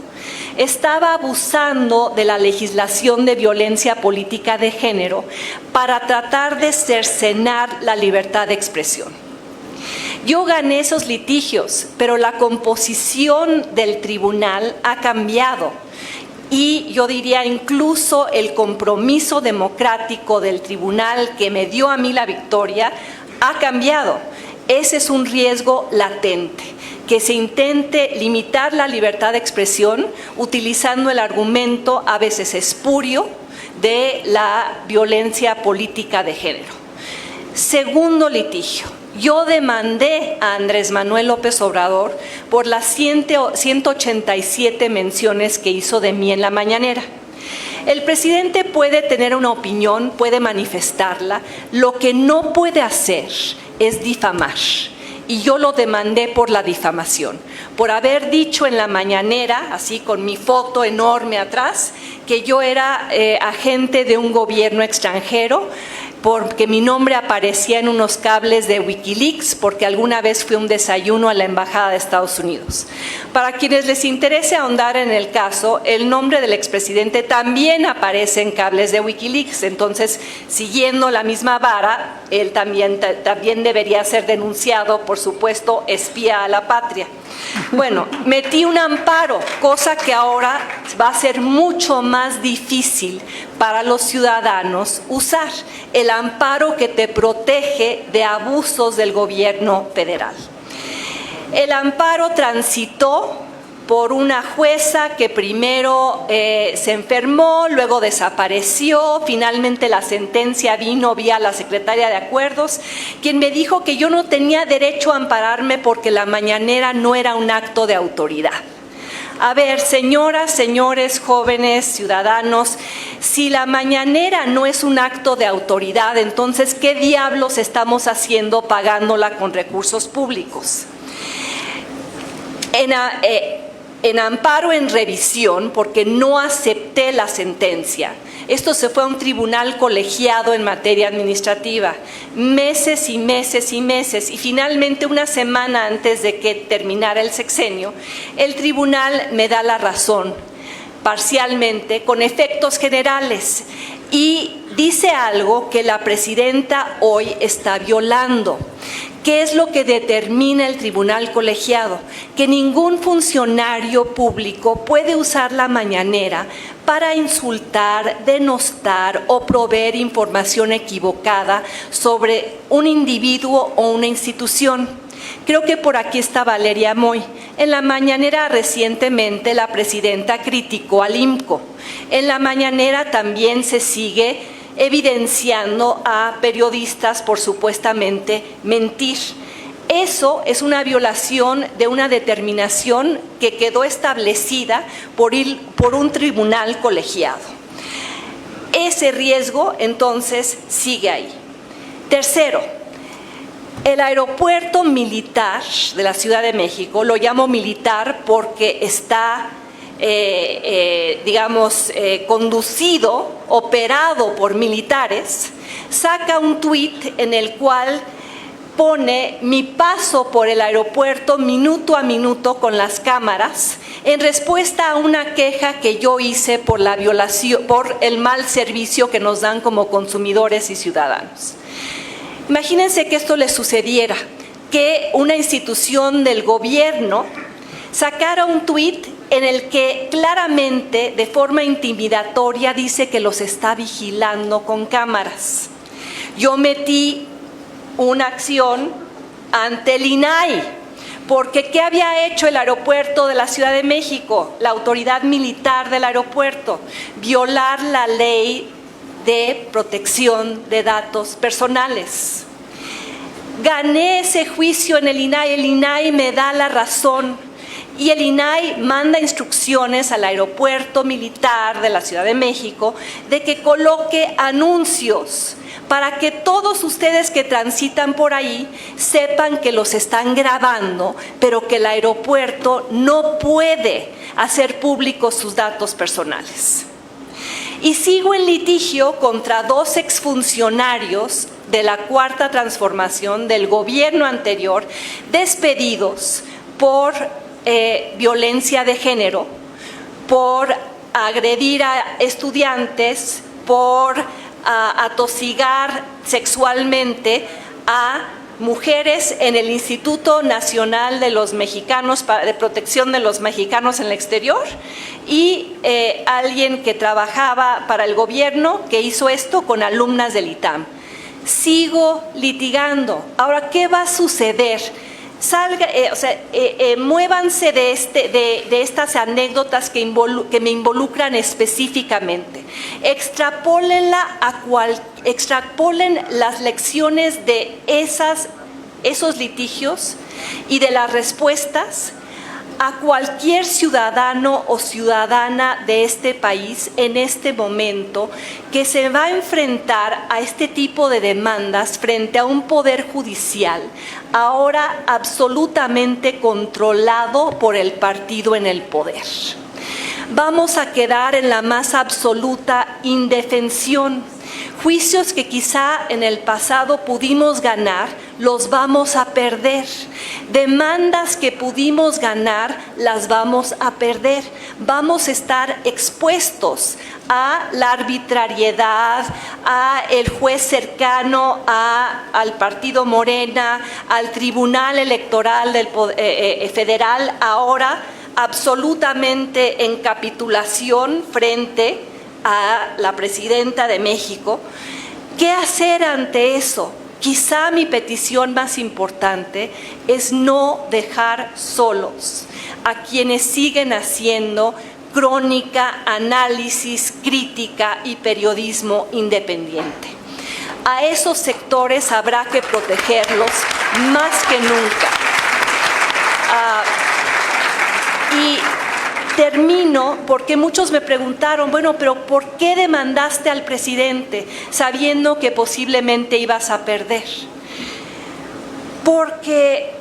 estaba abusando de la legislación de violencia política de género para tratar de cercenar la libertad de expresión. Yo gané esos litigios, pero la composición del tribunal ha cambiado. Y yo diría incluso el compromiso democrático del tribunal que me dio a mí la victoria ha cambiado. Ese es un riesgo latente, que se intente limitar la libertad de expresión utilizando el argumento a veces espurio de la violencia política de género. Segundo litigio, yo demandé a Andrés Manuel López Obrador por las 187 menciones que hizo de mí en la mañanera. El presidente puede tener una opinión, puede manifestarla, lo que no puede hacer es difamar. Y yo lo demandé por la difamación, por haber dicho en la mañanera, así con mi foto enorme atrás, que yo era agente de un gobierno extranjero, porque mi nombre aparecía en unos cables de Wikileaks, porque alguna vez fui a un desayuno a la Embajada de Estados Unidos. Para quienes les interese ahondar en el caso, el nombre del expresidente también aparece en cables de Wikileaks, entonces, siguiendo la misma vara, él también debería ser denunciado, por supuesto, espía a la patria. Bueno, metí un amparo, cosa que ahora va a ser mucho más difícil para los ciudadanos usar, el amparo que te protege de abusos del gobierno federal. El amparo transitó por una jueza que primero se enfermó, luego desapareció, finalmente la sentencia vino vía la secretaria de Acuerdos, quien me dijo que yo no tenía derecho a ampararme porque la mañanera no era un acto de autoridad. A ver, señoras, señores, jóvenes, ciudadanos, si la mañanera no es un acto de autoridad, entonces, ¿qué diablos estamos haciendo pagándola con recursos públicos? En amparo en revisión, porque no acepté la sentencia. Esto se fue a un tribunal colegiado en materia administrativa, meses y meses y meses, y finalmente una semana antes de que terminara el sexenio, el tribunal me da la razón, parcialmente, con efectos generales, y dice algo que la presidenta hoy está violando. ¿Qué es lo que determina el tribunal colegiado? Que ningún funcionario público puede usar la mañanera para insultar, denostar o proveer información equivocada sobre un individuo o una institución. Creo que por aquí está Valeria Moy. En la mañanera recientemente la presidenta criticó al IMCO. En la mañanera también se sigue evidenciando a periodistas por supuestamente mentir. Eso es una violación de una determinación que quedó establecida por un tribunal colegiado. Ese riesgo, entonces, sigue ahí. Tercero, el aeropuerto militar de la Ciudad de México, lo llamo militar porque está conducido, operado por militares, saca un tuit en el cual pone mi paso por el aeropuerto minuto a minuto con las cámaras en respuesta a una queja que yo hice por la violación, por el mal servicio que nos dan como consumidores y ciudadanos. Imagínense que esto le sucediera, que una institución del gobierno sacara un tuit en el que claramente, de forma intimidatoria, dice que los está vigilando con cámaras. Yo metí una acción ante el INAI, porque ¿qué había hecho el aeropuerto de la Ciudad de México, la autoridad militar del aeropuerto? Violar la ley de protección de datos personales. Gané ese juicio en el INAI me da la razón. Y el INAI manda instrucciones al aeropuerto militar de la Ciudad de México de que coloque anuncios para que todos ustedes que transitan por ahí sepan que los están grabando, pero que el aeropuerto no puede hacer públicos sus datos personales. Y sigo en litigio contra 2 exfuncionarios de la Cuarta Transformación del gobierno anterior, despedidos por violencia de género, por agredir a estudiantes, por atosigar sexualmente a mujeres en el Instituto Nacional de los Mexicanos, de Protección de los Mexicanos en el Exterior, y alguien que trabajaba para el gobierno que hizo esto con alumnas del ITAM. Sigo litigando. Ahora, ¿qué va a suceder? Muévanse de estas anécdotas que me involucran específicamente. Extrapolen las lecciones de esas esos litigios y de las respuestas a cualquier ciudadano o ciudadana de este país en este momento que se va a enfrentar a este tipo de demandas frente a un poder judicial ahora absolutamente controlado por el partido en el poder. Vamos a quedar en la más absoluta indefensión. Juicios que quizá en el pasado pudimos ganar, los vamos a perder. Demandas que pudimos ganar, las vamos a perder. Vamos a estar expuestos a la arbitrariedad, a el juez cercano al partido Morena, al Tribunal Electoral del Federal, ahora absolutamente en capitulación frente a la presidenta de México. ¿Qué hacer ante eso? Quizá mi petición más importante es no dejar solos a quienes siguen haciendo crónica, análisis, crítica y periodismo independiente. A esos sectores habrá que protegerlos más que nunca. Y termino porque muchos me preguntaron, bueno, pero ¿por qué demandaste al presidente sabiendo que posiblemente ibas a perder? Porque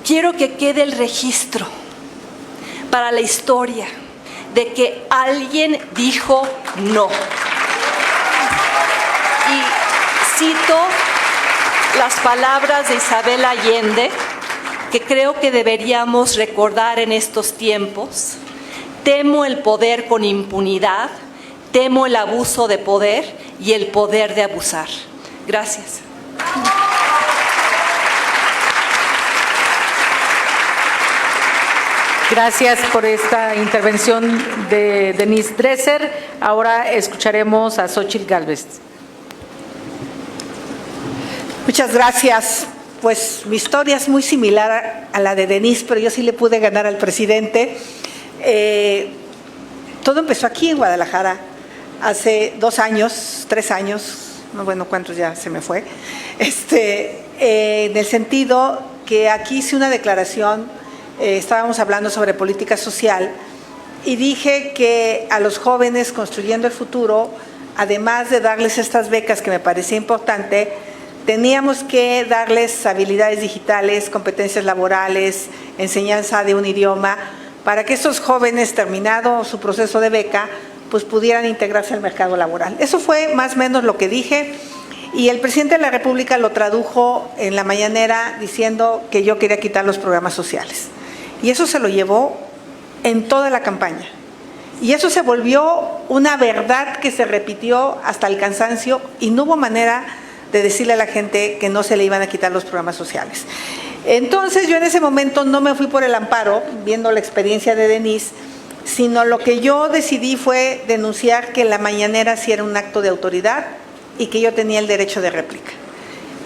quiero que quede el registro para la historia de que alguien dijo no. Y cito las palabras de Isabel Allende, que creo que deberíamos recordar en estos tiempos. Temo el poder con impunidad, temo el abuso de poder y el poder de abusar. Gracias. Gracias por esta intervención de Denise Dresser. Ahora escucharemos a Xóchitl Gálvez. Muchas gracias. Pues mi historia es muy similar a la de Denise, pero yo sí le pude ganar al presidente. Todo empezó aquí en Guadalajara, hace 2 años, 3 años, no, bueno, cuántos ya se me fue, en el sentido que aquí hice una declaración, estábamos hablando sobre política social, y dije que a los jóvenes construyendo el futuro, además de darles estas becas que me parecía importante, teníamos que darles habilidades digitales, competencias laborales, enseñanza de un idioma, para que esos jóvenes, terminado su proceso de beca, pues pudieran integrarse al mercado laboral. Eso fue más o menos lo que dije, y el presidente de la República lo tradujo en la mañanera diciendo que yo quería quitar los programas sociales. Y eso se lo llevó en toda la campaña. Y eso se volvió una verdad que se repitió hasta el cansancio y no hubo manera de decirle a la gente que no se le iban a quitar los programas sociales. Entonces yo en ese momento no me fui por el amparo, viendo la experiencia de Denise, sino lo que yo decidí fue denunciar que la mañanera sí era un acto de autoridad y que yo tenía el derecho de réplica.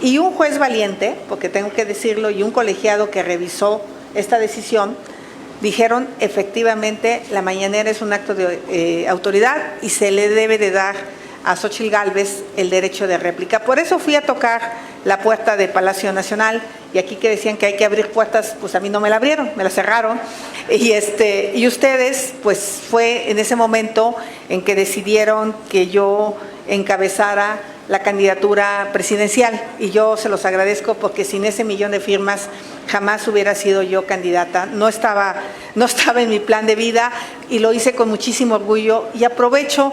Y un juez valiente, porque tengo que decirlo, y un colegiado que revisó esta decisión, dijeron efectivamente la mañanera es un acto de autoridad y se le debe de dar a Xóchitl Gálvez el derecho de réplica. Por eso fui a tocar la puerta de Palacio Nacional, y aquí que decían que hay que abrir puertas, pues a mí no me la abrieron, me la cerraron, y ustedes, pues fue en ese momento en que decidieron que yo encabezara la candidatura presidencial, y yo se los agradezco porque sin ese 1,000,000 de firmas jamás hubiera sido yo candidata, no estaba en mi plan de vida, y lo hice con muchísimo orgullo, y aprovecho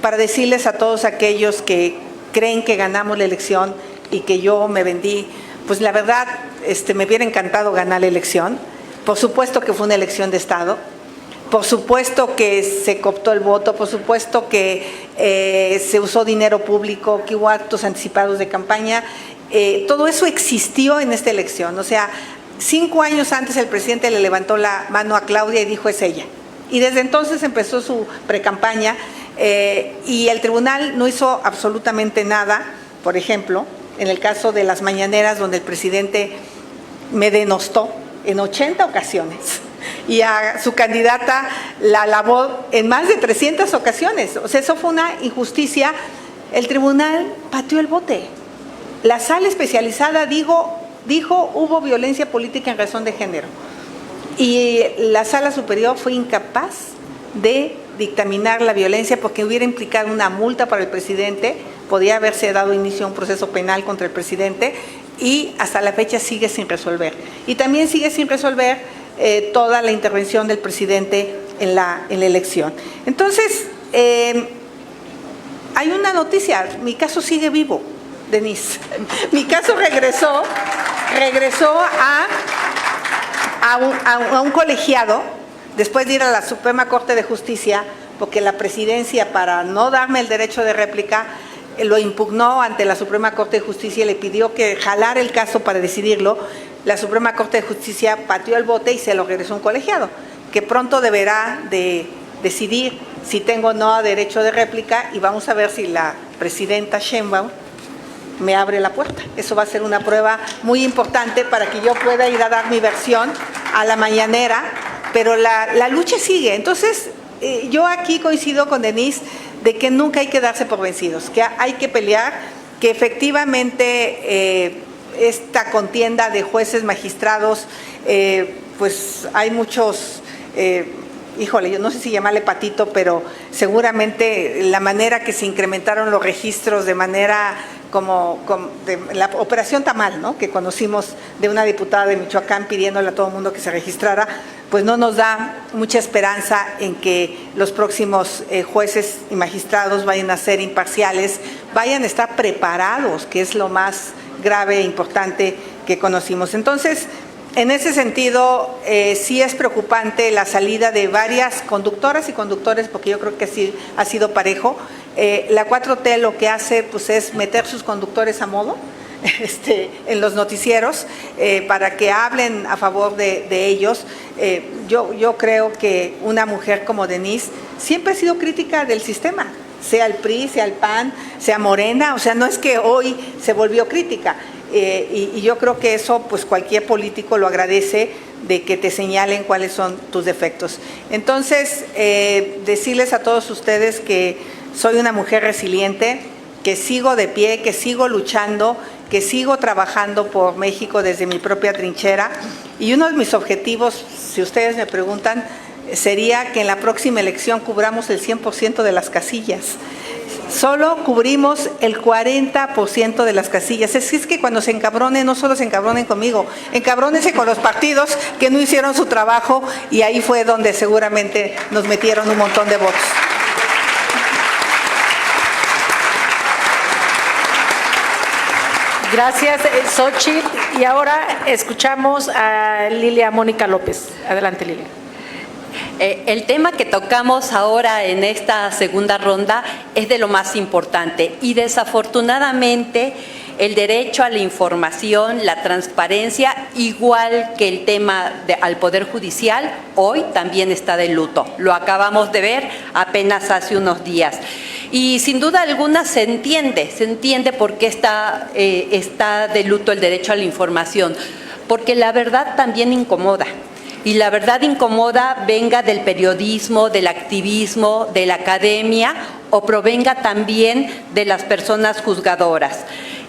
para decirles a todos aquellos que creen que ganamos la elección y que yo me vendí, pues la verdad me hubiera encantado ganar la elección. Por supuesto que fue una elección de Estado, por supuesto que se cooptó el voto, por supuesto que se usó dinero público, que hubo actos anticipados de campaña, todo eso existió en esta elección. O sea, 5 años antes el presidente le levantó la mano a Claudia y dijo es ella. Y desde entonces empezó su precampaña. Y el tribunal no hizo absolutamente nada. Por ejemplo, en el caso de las mañaneras, donde el presidente me denostó en 80 ocasiones y a su candidata la alabó en más de 300 ocasiones. O sea, eso fue una injusticia. El tribunal pateó el bote. La sala especializada dijo dijo hubo violencia política en razón de género. Y la Sala Superior fue incapaz de dictaminar la violencia porque hubiera implicado una multa para el presidente, podía haberse dado inicio a un proceso penal contra el presidente y hasta la fecha sigue sin resolver. Y también sigue sin resolver toda la intervención del presidente en la elección. Entonces, hay una noticia, mi caso sigue vivo, Denise. Mi caso regresó a un colegiado, después de ir a la Suprema Corte de Justicia, porque la presidencia, para no darme el derecho de réplica, lo impugnó ante la Suprema Corte de Justicia y le pidió que jalara el caso para decidirlo. La Suprema Corte de Justicia pateó el bote y se lo regresó a un colegiado, que pronto deberá de decidir si tengo o no derecho de réplica, y vamos a ver si la presidenta Sheinbaum me abre la puerta. Eso va a ser una prueba muy importante para que yo pueda ir a dar mi versión a la mañanera, pero la lucha sigue. Entonces, yo aquí coincido con Denise de que nunca hay que darse por vencidos, que hay que pelear, que efectivamente esta contienda de jueces, magistrados, pues hay muchos, híjole, yo no sé si llamarle patito, pero seguramente la manera que se incrementaron los registros de manera como de la operación Tamal, ¿no?, que conocimos de una diputada de Michoacán pidiéndole a todo el mundo que se registrara, pues no nos da mucha esperanza en que los próximos jueces y magistrados vayan a ser imparciales, vayan a estar preparados, que es lo más grave e importante que conocimos. Entonces, en ese sentido, sí es preocupante la salida de varias conductoras y conductores, porque yo creo que sí ha sido parejo. La 4T lo que hace, pues, es meter sus conductores a modo en los noticieros para que hablen a favor de ellos. Yo creo que una mujer como Denise siempre ha sido crítica del sistema, sea el PRI, sea el PAN, sea Morena, o sea, no es que hoy se volvió crítica. Y yo creo que eso, pues, cualquier político lo agradece, de que te señalen cuáles son tus defectos. Entonces, decirles a todos ustedes que soy una mujer resiliente, que sigo de pie, que sigo luchando, que sigo trabajando por México desde mi propia trinchera. Y uno de mis objetivos, si ustedes me preguntan, sería que en la próxima elección cubramos el 100% de las casillas. Solo cubrimos el 40% de las casillas. Es que cuando se encabronen, no solo se encabronen conmigo, encabrónense con los partidos que no hicieron su trabajo, y ahí fue donde seguramente nos metieron un montón de votos. Gracias, Xochitl. Y ahora escuchamos a Lilia Mónica López. Adelante, Lilia. El tema que tocamos ahora en esta segunda ronda es de lo más importante, y desafortunadamente el derecho a la información, la transparencia, igual que el tema al Poder Judicial, hoy también está de luto. Lo acabamos de ver apenas hace unos días. Y sin duda alguna se entiende por qué está de luto el derecho a la información, porque la verdad también incomoda. Y la verdad incomoda, venga del periodismo, del activismo, de la academia, o provenga también de las personas juzgadoras.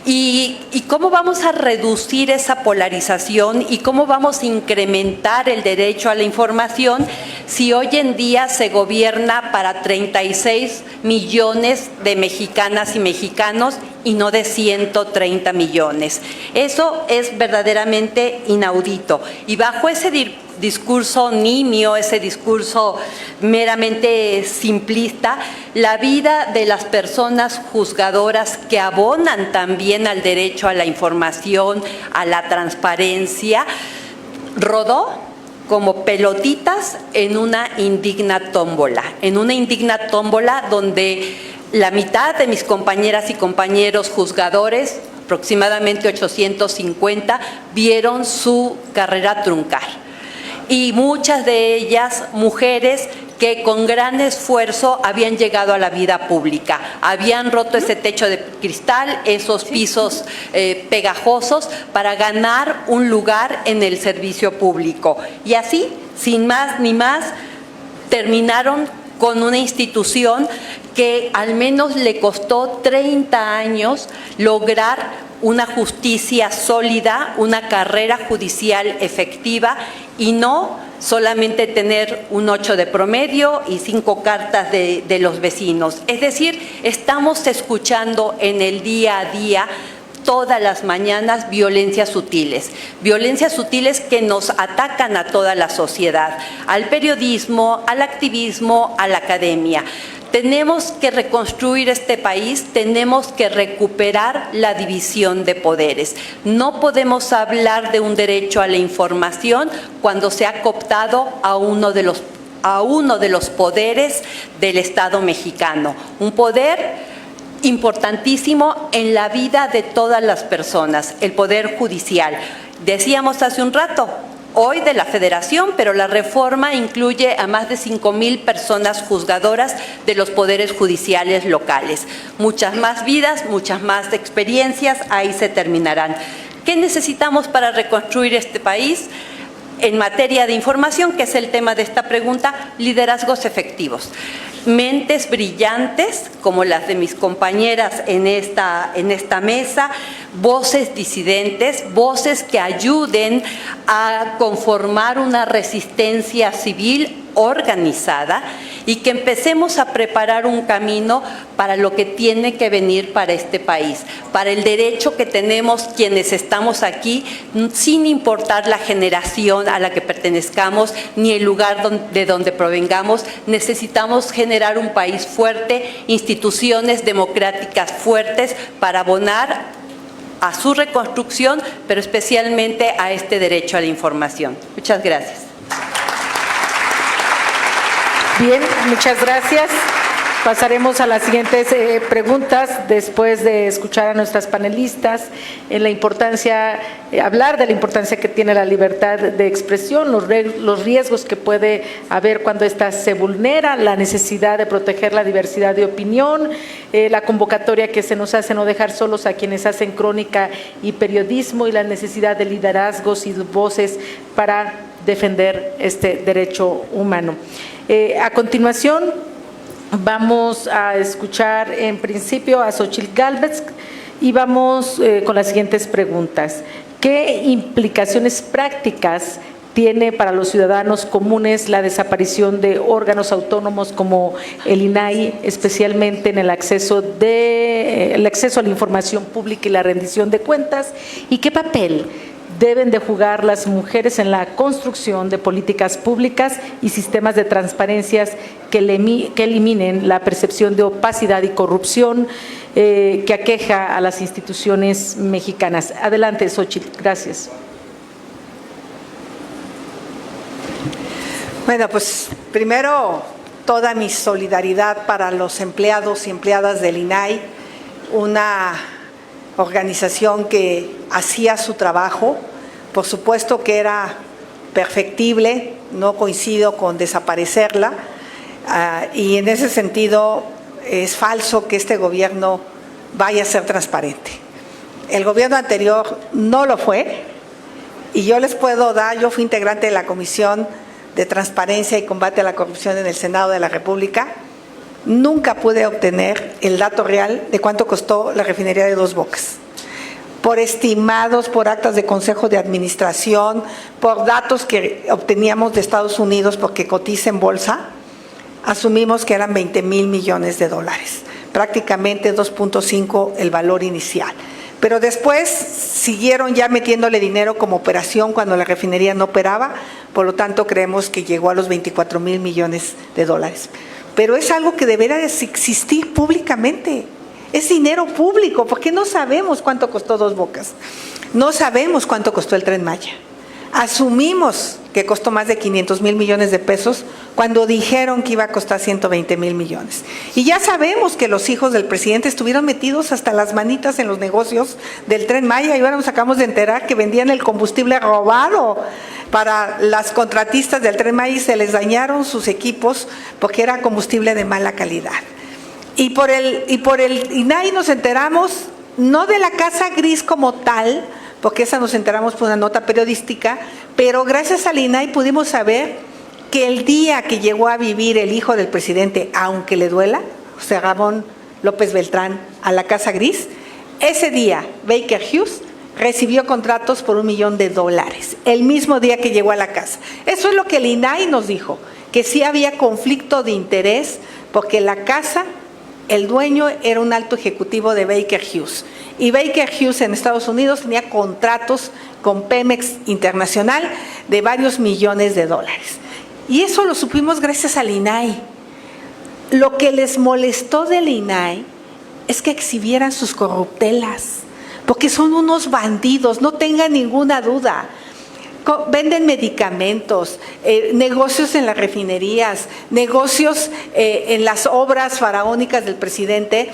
¿Y cómo vamos a reducir esa polarización y cómo vamos a incrementar el derecho a la información si hoy en día se gobierna para 36 millones de mexicanas y mexicanos y no de 130 millones? Eso es verdaderamente inaudito. Y bajo ese discurso nimio, ese discurso meramente simplista, la vida de las personas juzgadoras que abonan también al derecho a la información, a la transparencia, rodó como pelotitas en una indigna tómbola, donde la mitad de mis compañeras y compañeros juzgadores, aproximadamente 850, vieron su carrera truncar. Y muchas de ellas mujeres que con gran esfuerzo habían llegado a la vida pública, habían roto ese techo de cristal, esos pisos pegajosos, para ganar un lugar en el servicio público. Y así, sin más ni más, terminaron con una institución que al menos le costó 30 años lograr una justicia sólida, una carrera judicial efectiva y no solamente tener un 8 de promedio y 5 cartas de los vecinos. Es decir, estamos escuchando en el día a día todas las mañanas violencias sutiles que nos atacan a toda la sociedad, al periodismo, al activismo, a la academia. Tenemos que reconstruir este país, tenemos que recuperar la división de poderes. No podemos hablar de un derecho a la información cuando se ha cooptado a uno de los poderes del Estado mexicano. Un poder importantísimo en la vida de todas las personas, el Poder Judicial. Decíamos hace un rato, hoy de la Federación, pero la reforma incluye a más de 5,000 personas juzgadoras de los poderes judiciales locales. Muchas más vidas, muchas más experiencias, ahí se terminarán. ¿Qué necesitamos para reconstruir este país? En materia de información, que es el tema de esta pregunta, liderazgos efectivos. Mentes brillantes, como las de mis compañeras en esta mesa, voces disidentes, voces que ayuden a conformar una resistencia civil organizada y que empecemos a preparar un camino para lo que tiene que venir para este país, para el derecho que tenemos quienes estamos aquí, sin importar la generación a la que pertenezcamos ni el lugar de donde provengamos. Necesitamos generar un país fuerte, instituciones democráticas fuertes para abonar a su reconstrucción, pero especialmente a este derecho a la información. Muchas gracias. Bien, muchas gracias. Pasaremos a las siguientes preguntas después de escuchar a nuestras panelistas en la importancia, hablar de la importancia que tiene la libertad de expresión, los riesgos que puede haber cuando ésta se vulnera, la necesidad de proteger la diversidad de opinión, la convocatoria que se nos hace no dejar solos a quienes hacen crónica y periodismo y la necesidad de liderazgos y voces para defender este derecho humano. A continuación, vamos a escuchar en principio a Xochitl Gálvez y vamos con las siguientes preguntas. ¿Qué implicaciones prácticas tiene para los ciudadanos comunes la desaparición de órganos autónomos como el INAI, especialmente en el acceso a la información pública y la rendición de cuentas? ¿Y qué papel deben de jugar las mujeres en la construcción de políticas públicas y sistemas de transparencia que eliminen la percepción de opacidad y corrupción que aqueja a las instituciones mexicanas? Adelante, Xochitl. Gracias. Bueno, pues primero toda mi solidaridad para los empleados y empleadas del INAI, una organización que hacía su trabajo. Por supuesto que era perfectible, no coincido con desaparecerla, y en ese sentido es falso que este gobierno vaya a ser transparente. El gobierno anterior no lo fue, y yo les puedo dar, yo fui integrante de la Comisión de Transparencia y Combate a la Corrupción en el Senado de la República. Nunca pude obtener el dato real de cuánto costó la refinería de Dos Bocas. Por estimados, por actas de consejo de administración, por datos que obteníamos de Estados Unidos porque cotiza en bolsa, asumimos que eran 20,000 millones de dólares, prácticamente 2.5 el valor inicial. Pero después siguieron ya metiéndole dinero como operación cuando la refinería no operaba, por lo tanto creemos que llegó a los 24,000 millones de dólares. Pero es algo que deberá existir públicamente. Es dinero público, porque no sabemos cuánto costó Dos Bocas. No sabemos cuánto costó el Tren Maya. Asumimos que costó más de 500,000 millones de pesos cuando dijeron que iba a costar 120,000 millones. Y ya sabemos que los hijos del presidente estuvieron metidos hasta las manitas en los negocios del Tren Maya, y ahora nos acabamos de enterar que vendían el combustible robado para las contratistas del Tren Maya y se les dañaron sus equipos porque era combustible de mala calidad. Y por el INAI nos enteramos, no de la Casa Gris como tal, porque esa nos enteramos por una nota periodística, pero gracias al INAI pudimos saber que el día que llegó a vivir el hijo del presidente, aunque le duela, José Ramón López Beltrán, a la Casa Gris, ese día Baker Hughes recibió contratos por $1 millón, el mismo día que llegó a la casa. Eso es lo que el INAI nos dijo, que sí había conflicto de interés, porque la casa, el dueño era un alto ejecutivo de Baker Hughes. Y Baker Hughes en Estados Unidos tenía contratos con Pemex Internacional de varios millones de dólares. Y eso lo supimos gracias al INAI. Lo que les molestó del INAI es que exhibieran sus corruptelas, porque son unos bandidos, no tengan ninguna duda. Venden medicamentos, negocios en las refinerías, negocios en las obras faraónicas del presidente.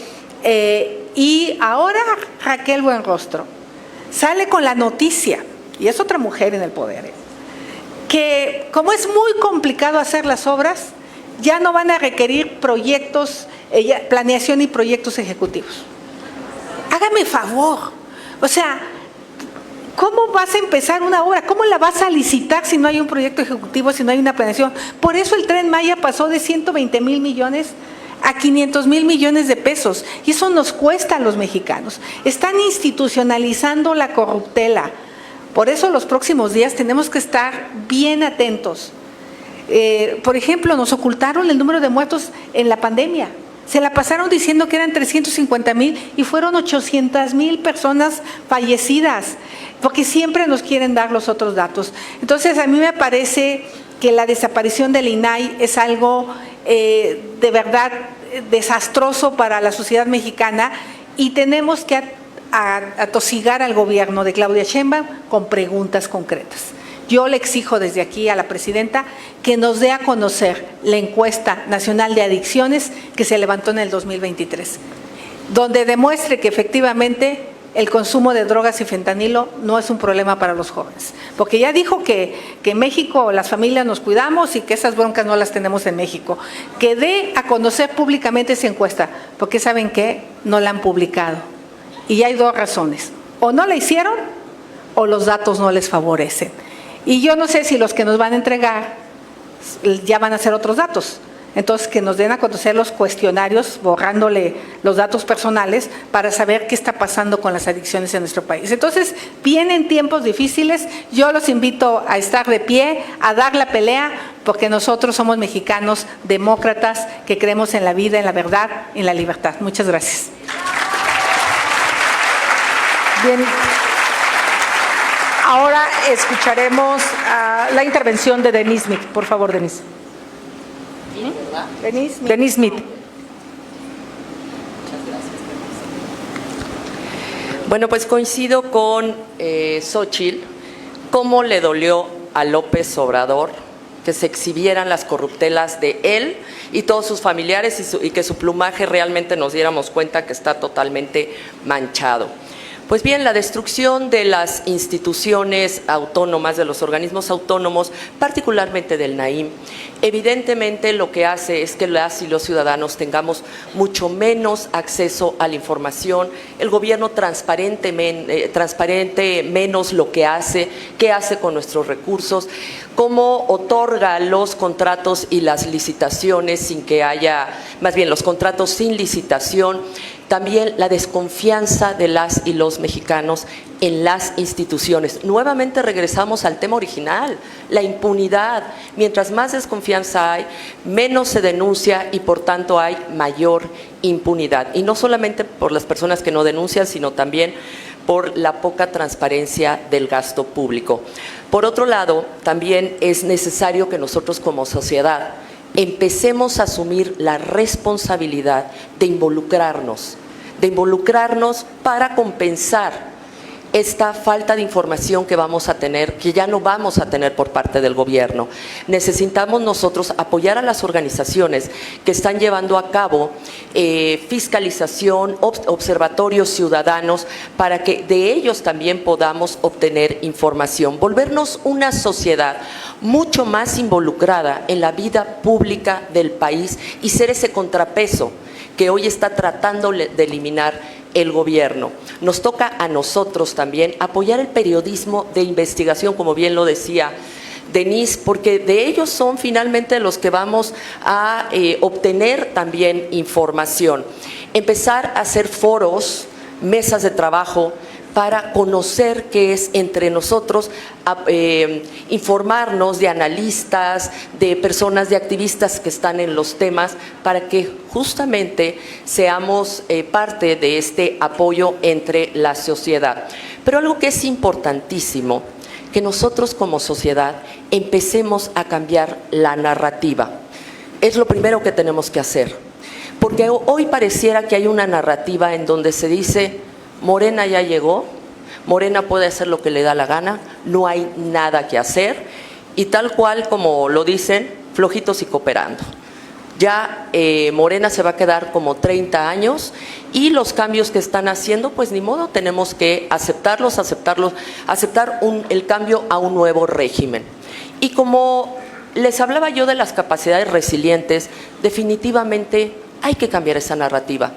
Y ahora Raquel Buenrostro sale con la noticia, y es otra mujer en el poder, que como es muy complicado hacer las obras, ya no van a requerir proyectos, planeación y proyectos ejecutivos. Hágame favor, o sea, ¿cómo vas a empezar una obra? ¿Cómo la vas a licitar si no hay un proyecto ejecutivo, si no hay una planeación? Por eso el Tren Maya pasó de 120,000 millones a 500,000 millones de pesos, y eso nos cuesta a los mexicanos. Están institucionalizando la corruptela. Por eso los próximos días tenemos que estar bien atentos. Por ejemplo, nos ocultaron el número de muertos en la pandemia. Se la pasaron diciendo que eran 350,000 y fueron 800,000 personas fallecidas, porque siempre nos quieren dar los otros datos. Entonces, a mí me parece que la desaparición del INAI es algo de verdad desastroso para la sociedad mexicana, y tenemos que atosigar al gobierno de Claudia Sheinbaum con preguntas concretas. Yo le exijo desde aquí a la presidenta que nos dé a conocer la encuesta nacional de adicciones que se levantó en el 2023, donde demuestre que efectivamente el consumo de drogas y fentanilo no es un problema para los jóvenes. Porque ya dijo que en México las familias nos cuidamos y que esas broncas no las tenemos en México. Que dé a conocer públicamente esa encuesta, porque ¿saben qué? No la han publicado. Y hay dos razones: o no la hicieron o los datos no les favorecen. Y yo no sé si los que nos van a entregar ya van a ser otros datos. Entonces, que nos den a conocer los cuestionarios, borrándole los datos personales, para saber qué está pasando con las adicciones en nuestro país. Entonces, vienen tiempos difíciles. Yo los invito a estar de pie, a dar la pelea, porque nosotros somos mexicanos demócratas que creemos en la vida, en la verdad, en la libertad. Muchas gracias. Bien. Ahora escucharemos la intervención de Denise Smith. Por favor, Denise. Denise Smith. Bueno, pues coincido con Xóchitl. ¿Cómo le dolió a López Obrador que se exhibieran las corruptelas de él y todos sus familiares, y que su plumaje realmente nos diéramos cuenta que está totalmente manchado? Pues bien, la destrucción de las instituciones autónomas, de los organismos autónomos, particularmente del NAIM, evidentemente lo que hace es que las y los ciudadanos tengamos mucho menos acceso a la información. El gobierno transparente menos lo que hace, qué hace con nuestros recursos, cómo otorga los contratos y las licitaciones sin que haya, más bien los contratos sin licitación. También la desconfianza de las y los mexicanos en las instituciones. Nuevamente regresamos al tema original, la impunidad. Mientras más desconfianza hay, menos se denuncia y por tanto hay mayor impunidad. Y no solamente por las personas que no denuncian, sino también por la poca transparencia del gasto público. Por otro lado, también es necesario que nosotros como sociedad empecemos a asumir la responsabilidad de involucrarnos para compensar esta falta de información que vamos a tener, que ya no vamos a tener por parte del gobierno. Necesitamos nosotros apoyar a las organizaciones que están llevando a cabo fiscalización, observatorios ciudadanos, para que de ellos también podamos obtener información. Volvernos una sociedad mucho más involucrada en la vida pública del país y ser ese contrapeso que hoy está tratando de eliminar el gobierno. Nos toca a nosotros también apoyar el periodismo de investigación, como bien lo decía Denise, porque de ellos son finalmente los que vamos a obtener también información. Empezar a hacer foros mesas de trabajo para conocer qué es entre nosotros, informarnos de analistas, de personas, de activistas que están en los temas, para que justamente seamos parte de este apoyo entre la sociedad. Pero algo que es importantísimo, que nosotros como sociedad empecemos a cambiar la narrativa. Es lo primero que tenemos que hacer, porque hoy pareciera que hay una narrativa en donde se dice: Morena ya llegó, Morena puede hacer lo que le da la gana, no hay nada que hacer, y tal cual como lo dicen, flojitos y cooperando. Ya Morena se va a quedar como 30 años y los cambios que están haciendo, pues ni modo, tenemos que aceptar el cambio a un nuevo régimen. Y como les hablaba yo de las capacidades resilientes, definitivamente hay que cambiar esa narrativa.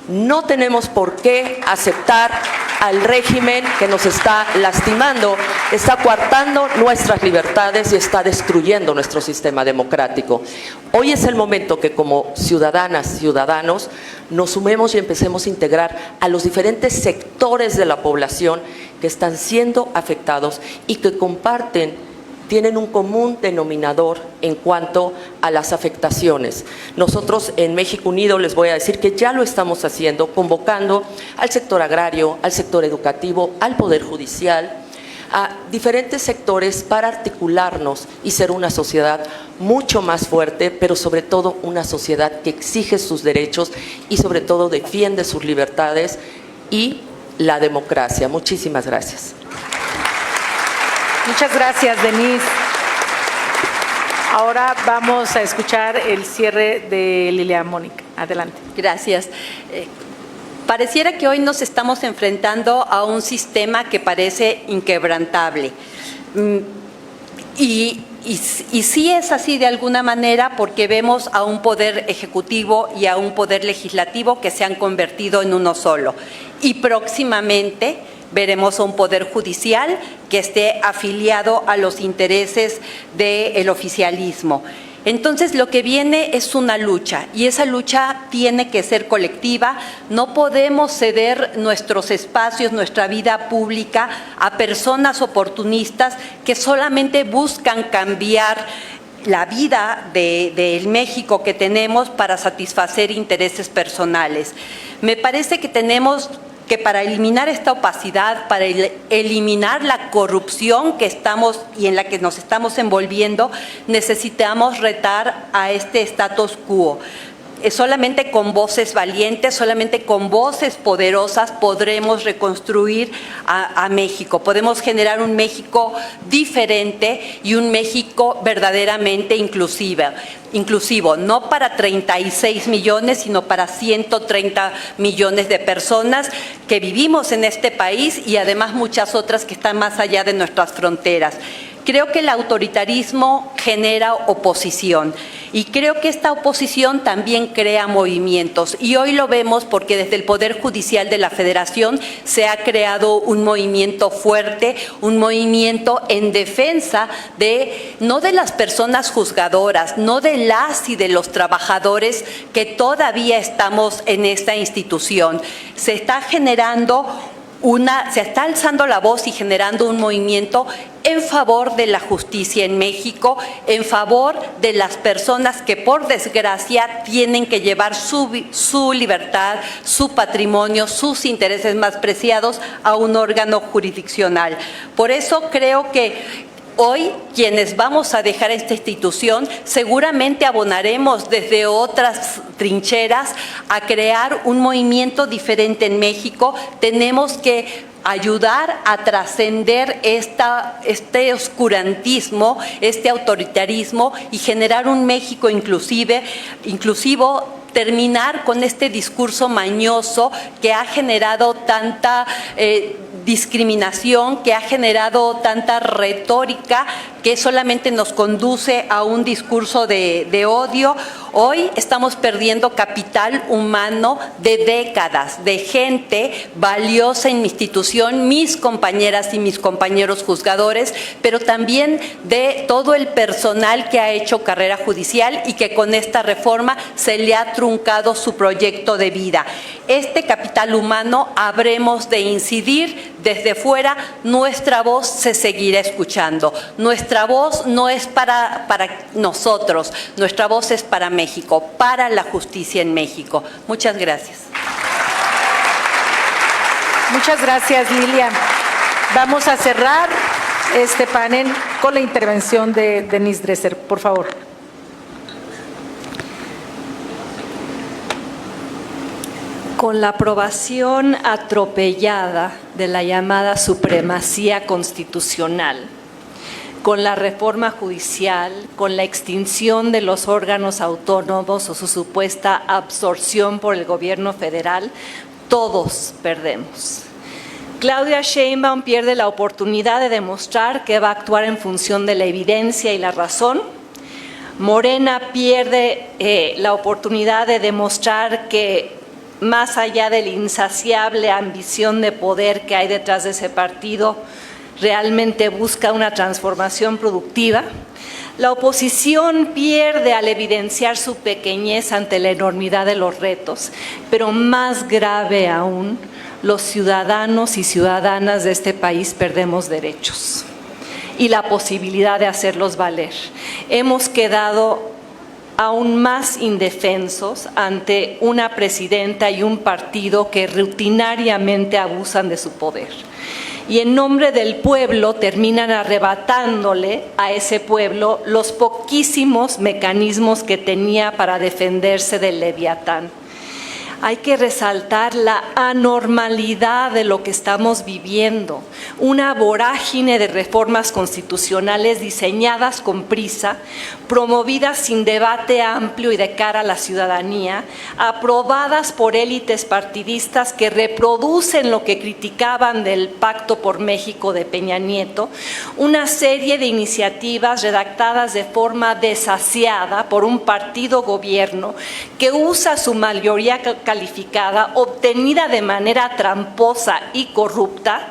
No tenemos por qué aceptar al régimen que nos está lastimando, está coartando nuestras libertades y está destruyendo nuestro sistema democrático. Hoy es el momento que como ciudadanas, ciudadanos, nos sumemos y empecemos a integrar a los diferentes sectores de la población que están siendo afectados y que tienen un común denominador en cuanto a las afectaciones. Nosotros en México Unido les voy a decir que ya lo estamos haciendo, convocando al sector agrario, al sector educativo, al Poder Judicial, a diferentes sectores para articularnos y ser una sociedad mucho más fuerte, pero sobre todo una sociedad que exige sus derechos y sobre todo defiende sus libertades y la democracia. Muchísimas gracias. Muchas gracias, Denise. Ahora vamos a escuchar el cierre de Lilia Mónica. Adelante. Gracias. Pareciera que hoy nos estamos enfrentando a un sistema que parece inquebrantable. Y sí es así de alguna manera, porque vemos a un poder ejecutivo y a un poder legislativo que se han convertido en uno solo. Y próximamente veremos a un poder judicial que esté afiliado a los intereses del oficialismo. Entonces, lo que viene es una lucha, y esa lucha tiene que ser colectiva. No podemos ceder nuestros espacios, nuestra vida pública a personas oportunistas que solamente buscan cambiar la vida del México que tenemos para satisfacer intereses personales. Me parece que tenemos que, para eliminar esta opacidad, para eliminar la corrupción que estamos y en la que nos estamos envolviendo, necesitamos retar a este status quo. Solamente con voces valientes, solamente con voces poderosas podremos reconstruir a México. Podemos generar un México diferente y un México verdaderamente inclusivo, no para 36 millones, sino para 130 millones de personas que vivimos en este país, y además muchas otras que están más allá de nuestras fronteras. Creo que el autoritarismo genera oposición, y creo que esta oposición también crea movimientos, y hoy lo vemos porque desde el Poder Judicial de la Federación se ha creado un movimiento fuerte, un movimiento en defensa no de las personas juzgadoras, no de las y de los trabajadores que todavía estamos en esta institución. Se está alzando la voz y generando un movimiento en favor de la justicia en México, en favor de las personas que por desgracia tienen que llevar su libertad, su patrimonio, sus intereses más preciados a un órgano jurisdiccional. Por eso creo que hoy, quienes vamos a dejar esta institución, seguramente abonaremos desde otras trincheras a crear un movimiento diferente en México. Tenemos que ayudar a trascender este oscurantismo, este autoritarismo, y generar un México inclusivo, terminar con este discurso mañoso que ha generado tanta discriminación, que ha generado tanta retórica que solamente nos conduce a un discurso de odio. Hoy estamos perdiendo capital humano de décadas, de gente valiosa en mi institución, mis compañeras y mis compañeros juzgadores, pero también de todo el personal que ha hecho carrera judicial y que con esta reforma se le ha truncado su proyecto de vida. este capital humano habremos de incidir desde fuera, nuestra voz se seguirá escuchando. Nuestra voz no es para nosotros, nuestra voz es para México, para la justicia en México. Muchas gracias. Muchas gracias, Lilia. Vamos a cerrar este panel con la intervención de Denise Dresser, por favor. Con la aprobación atropellada de la llamada supremacía constitucional, con la reforma judicial, con la extinción de los órganos autónomos o su supuesta absorción por el gobierno federal, todos perdemos. Claudia Sheinbaum pierde la oportunidad de demostrar que va a actuar en función de la evidencia y la razón. Morena pierde la oportunidad de demostrar que, más allá de la insaciable ambición de poder que hay detrás de ese partido, realmente busca una transformación productiva. La oposición pierde al evidenciar su pequeñez ante la enormidad de los retos, pero más grave aún, los ciudadanos y ciudadanas de este país perdemos derechos y la posibilidad de hacerlos valer. Hemos quedado aún más indefensos ante una presidenta y un partido que rutinariamente abusan de su poder. Y en nombre del pueblo terminan arrebatándole a ese pueblo los poquísimos mecanismos que tenía para defenderse del Leviatán. Hay que resaltar la anormalidad de lo que estamos viviendo, una vorágine de reformas constitucionales diseñadas con prisa, promovidas sin debate amplio y de cara a la ciudadanía, aprobadas por élites partidistas que reproducen lo que criticaban del Pacto por México de Peña Nieto, una serie de iniciativas redactadas de forma desasiada por un partido gobierno que usa su mayoría calificada, obtenida de manera tramposa y corrupta,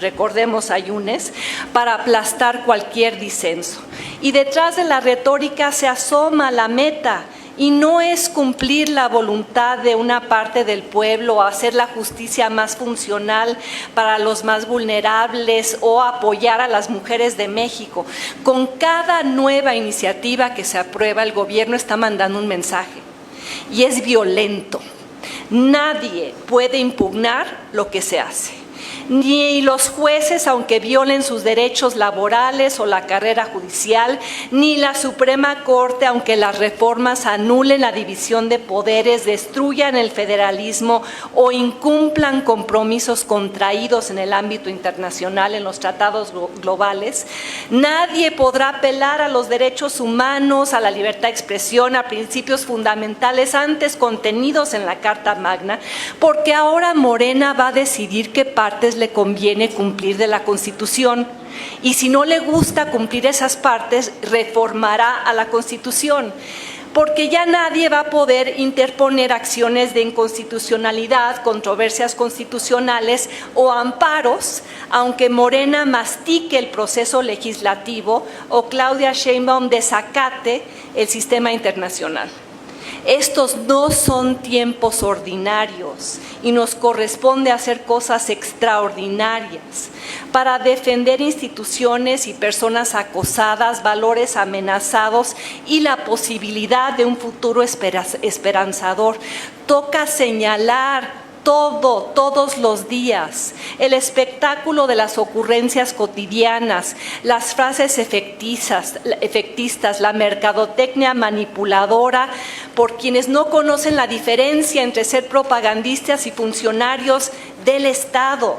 recordemos a Yunes, para aplastar cualquier disenso. Y detrás de la retórica se asoma la meta, y no es cumplir la voluntad de una parte del pueblo o hacer la justicia más funcional para los más vulnerables o apoyar a las mujeres de México. Con cada nueva iniciativa que se aprueba, el gobierno está mandando un mensaje, y es violento. Nadie puede impugnar lo que se hace. Ni los jueces, aunque violen sus derechos laborales o la carrera judicial, ni la Suprema Corte, aunque las reformas anulen la división de poderes, destruyan el federalismo o incumplan compromisos contraídos en el ámbito internacional, en los tratados globales. Nadie podrá apelar a los derechos humanos, a la libertad de expresión, a principios fundamentales antes contenidos en la Carta Magna, porque ahora Morena va a decidir qué partes le conviene cumplir de la Constitución, y si no le gusta cumplir esas partes, reformará a la Constitución, porque ya nadie va a poder interponer acciones de inconstitucionalidad, controversias constitucionales o amparos, aunque Morena mastique el proceso legislativo o Claudia Sheinbaum desacate el sistema internacional. Estos no son tiempos ordinarios y nos corresponde hacer cosas extraordinarias para defender instituciones y personas acosadas, valores amenazados y la posibilidad de un futuro esperanzador. Toca señalar todos los días, el espectáculo de las ocurrencias cotidianas, las frases efectistas, la mercadotecnia manipuladora por quienes no conocen la diferencia entre ser propagandistas y funcionarios del Estado.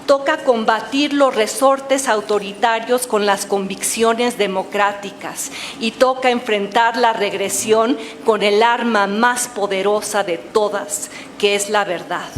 Toca combatir los resortes autoritarios con las convicciones democráticas y toca enfrentar la regresión con el arma más poderosa de todas, que es la verdad.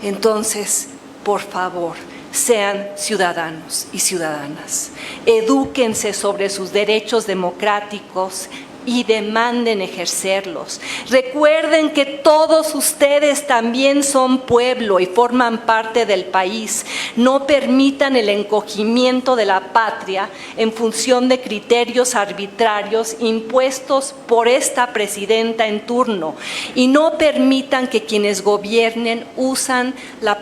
Entonces, por favor, sean ciudadanos y ciudadanas, edúquense sobre sus derechos democráticos, y demanden ejercerlos. Recuerden que todos ustedes también son pueblo y forman parte del país. No permitan el encogimiento de la patria en función de criterios arbitrarios impuestos por esta presidenta en turno, y no permitan que quienes gobiernen usen la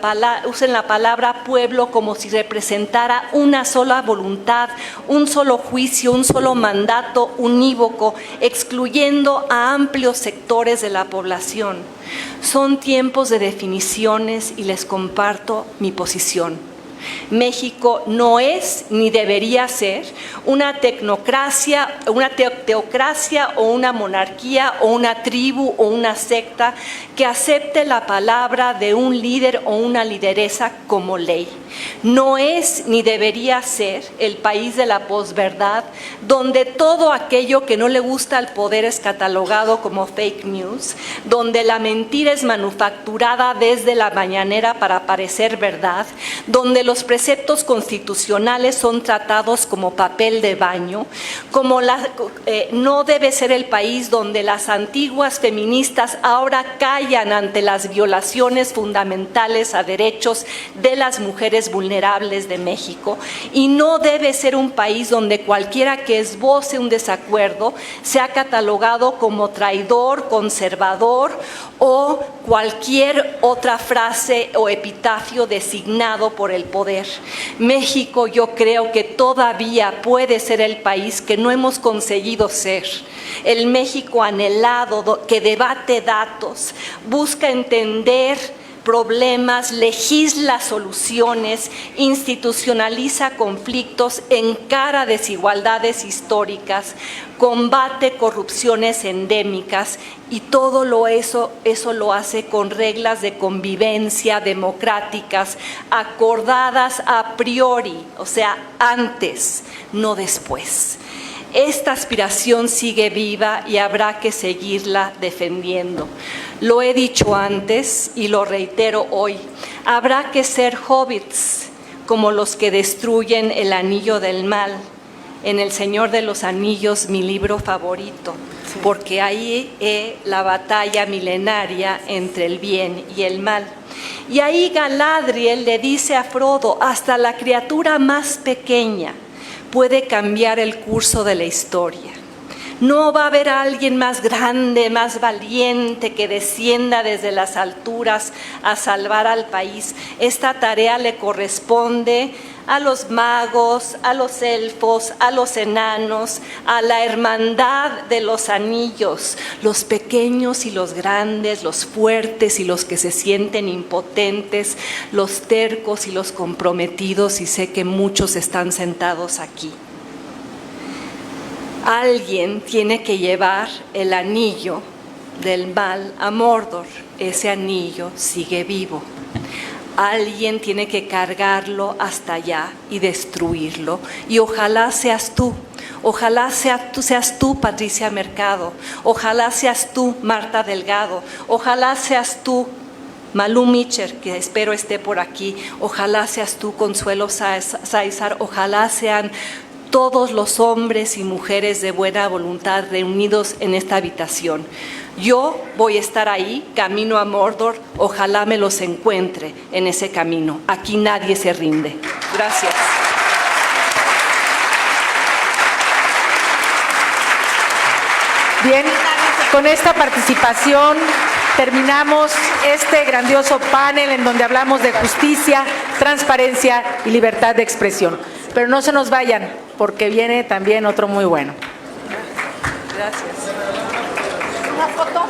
palabra pueblo como si representara una sola voluntad, un solo juicio, un solo mandato unívoco, excluyendo a amplios sectores de la población. Son tiempos de definiciones y les comparto mi posición. México no es ni debería ser una tecnocracia, una teocracia o una monarquía o una tribu o una secta que acepte la palabra de un líder o una lideresa como ley. No es ni debería ser el país de la posverdad, donde todo aquello que no le gusta al poder es catalogado como fake news, donde la mentira es manufacturada desde la mañanera para parecer verdad, donde los preceptos constitucionales son tratados como papel de baño, no debe ser el país donde las antiguas feministas ahora callan ante las violaciones fundamentales a derechos de las mujeres vulnerables de México, y no debe ser un país donde cualquiera que esboce un desacuerdo sea catalogado como traidor, conservador o cualquier otra frase o epitafio designado por el poder. México, yo creo que todavía puede ser el país que no hemos conseguido ser, el México anhelado que debate datos, busca entender problemas, legisla soluciones, institucionaliza conflictos, encara desigualdades históricas, combate corrupciones endémicas, y todo eso lo hace con reglas de convivencia democráticas acordadas a priori, o sea, antes, no después. Esta aspiración sigue viva y habrá que seguirla defendiendo. Lo he dicho antes y lo reitero hoy. Habrá que ser hobbits como los que destruyen el anillo del mal. En El Señor de los Anillos, mi libro favorito, porque ahí la batalla milenaria entre el bien y el mal. Y ahí Galadriel le dice a Frodo: hasta la criatura más pequeña puede cambiar el curso de la historia. No va a haber alguien más grande, más valiente que descienda desde las alturas a salvar al país. Esta tarea le corresponde a los magos, a los elfos, a los enanos, a la hermandad de los anillos, los pequeños y los grandes, los fuertes y los que se sienten impotentes, los tercos y los comprometidos, y sé que muchos están sentados aquí. Alguien tiene que llevar el anillo del mal a Mordor. Ese anillo sigue vivo. Alguien tiene que cargarlo hasta allá y destruirlo. Y ojalá seas tú. Ojalá seas tú, Patricia Mercado. Ojalá seas tú, Marta Delgado. Ojalá seas tú, Malú Micher, que espero esté por aquí. Ojalá seas tú, Consuelo Sáizar. Ojalá sean todos los hombres y mujeres de buena voluntad reunidos en esta habitación. Yo voy a estar ahí, camino a Mordor, ojalá me los encuentre en ese camino. Aquí nadie se rinde. Gracias. Bien, con esta participación terminamos este grandioso panel en donde hablamos de justicia, transparencia y libertad de expresión. Pero no se nos vayan, porque viene también otro muy bueno. Gracias. ¿Una foto?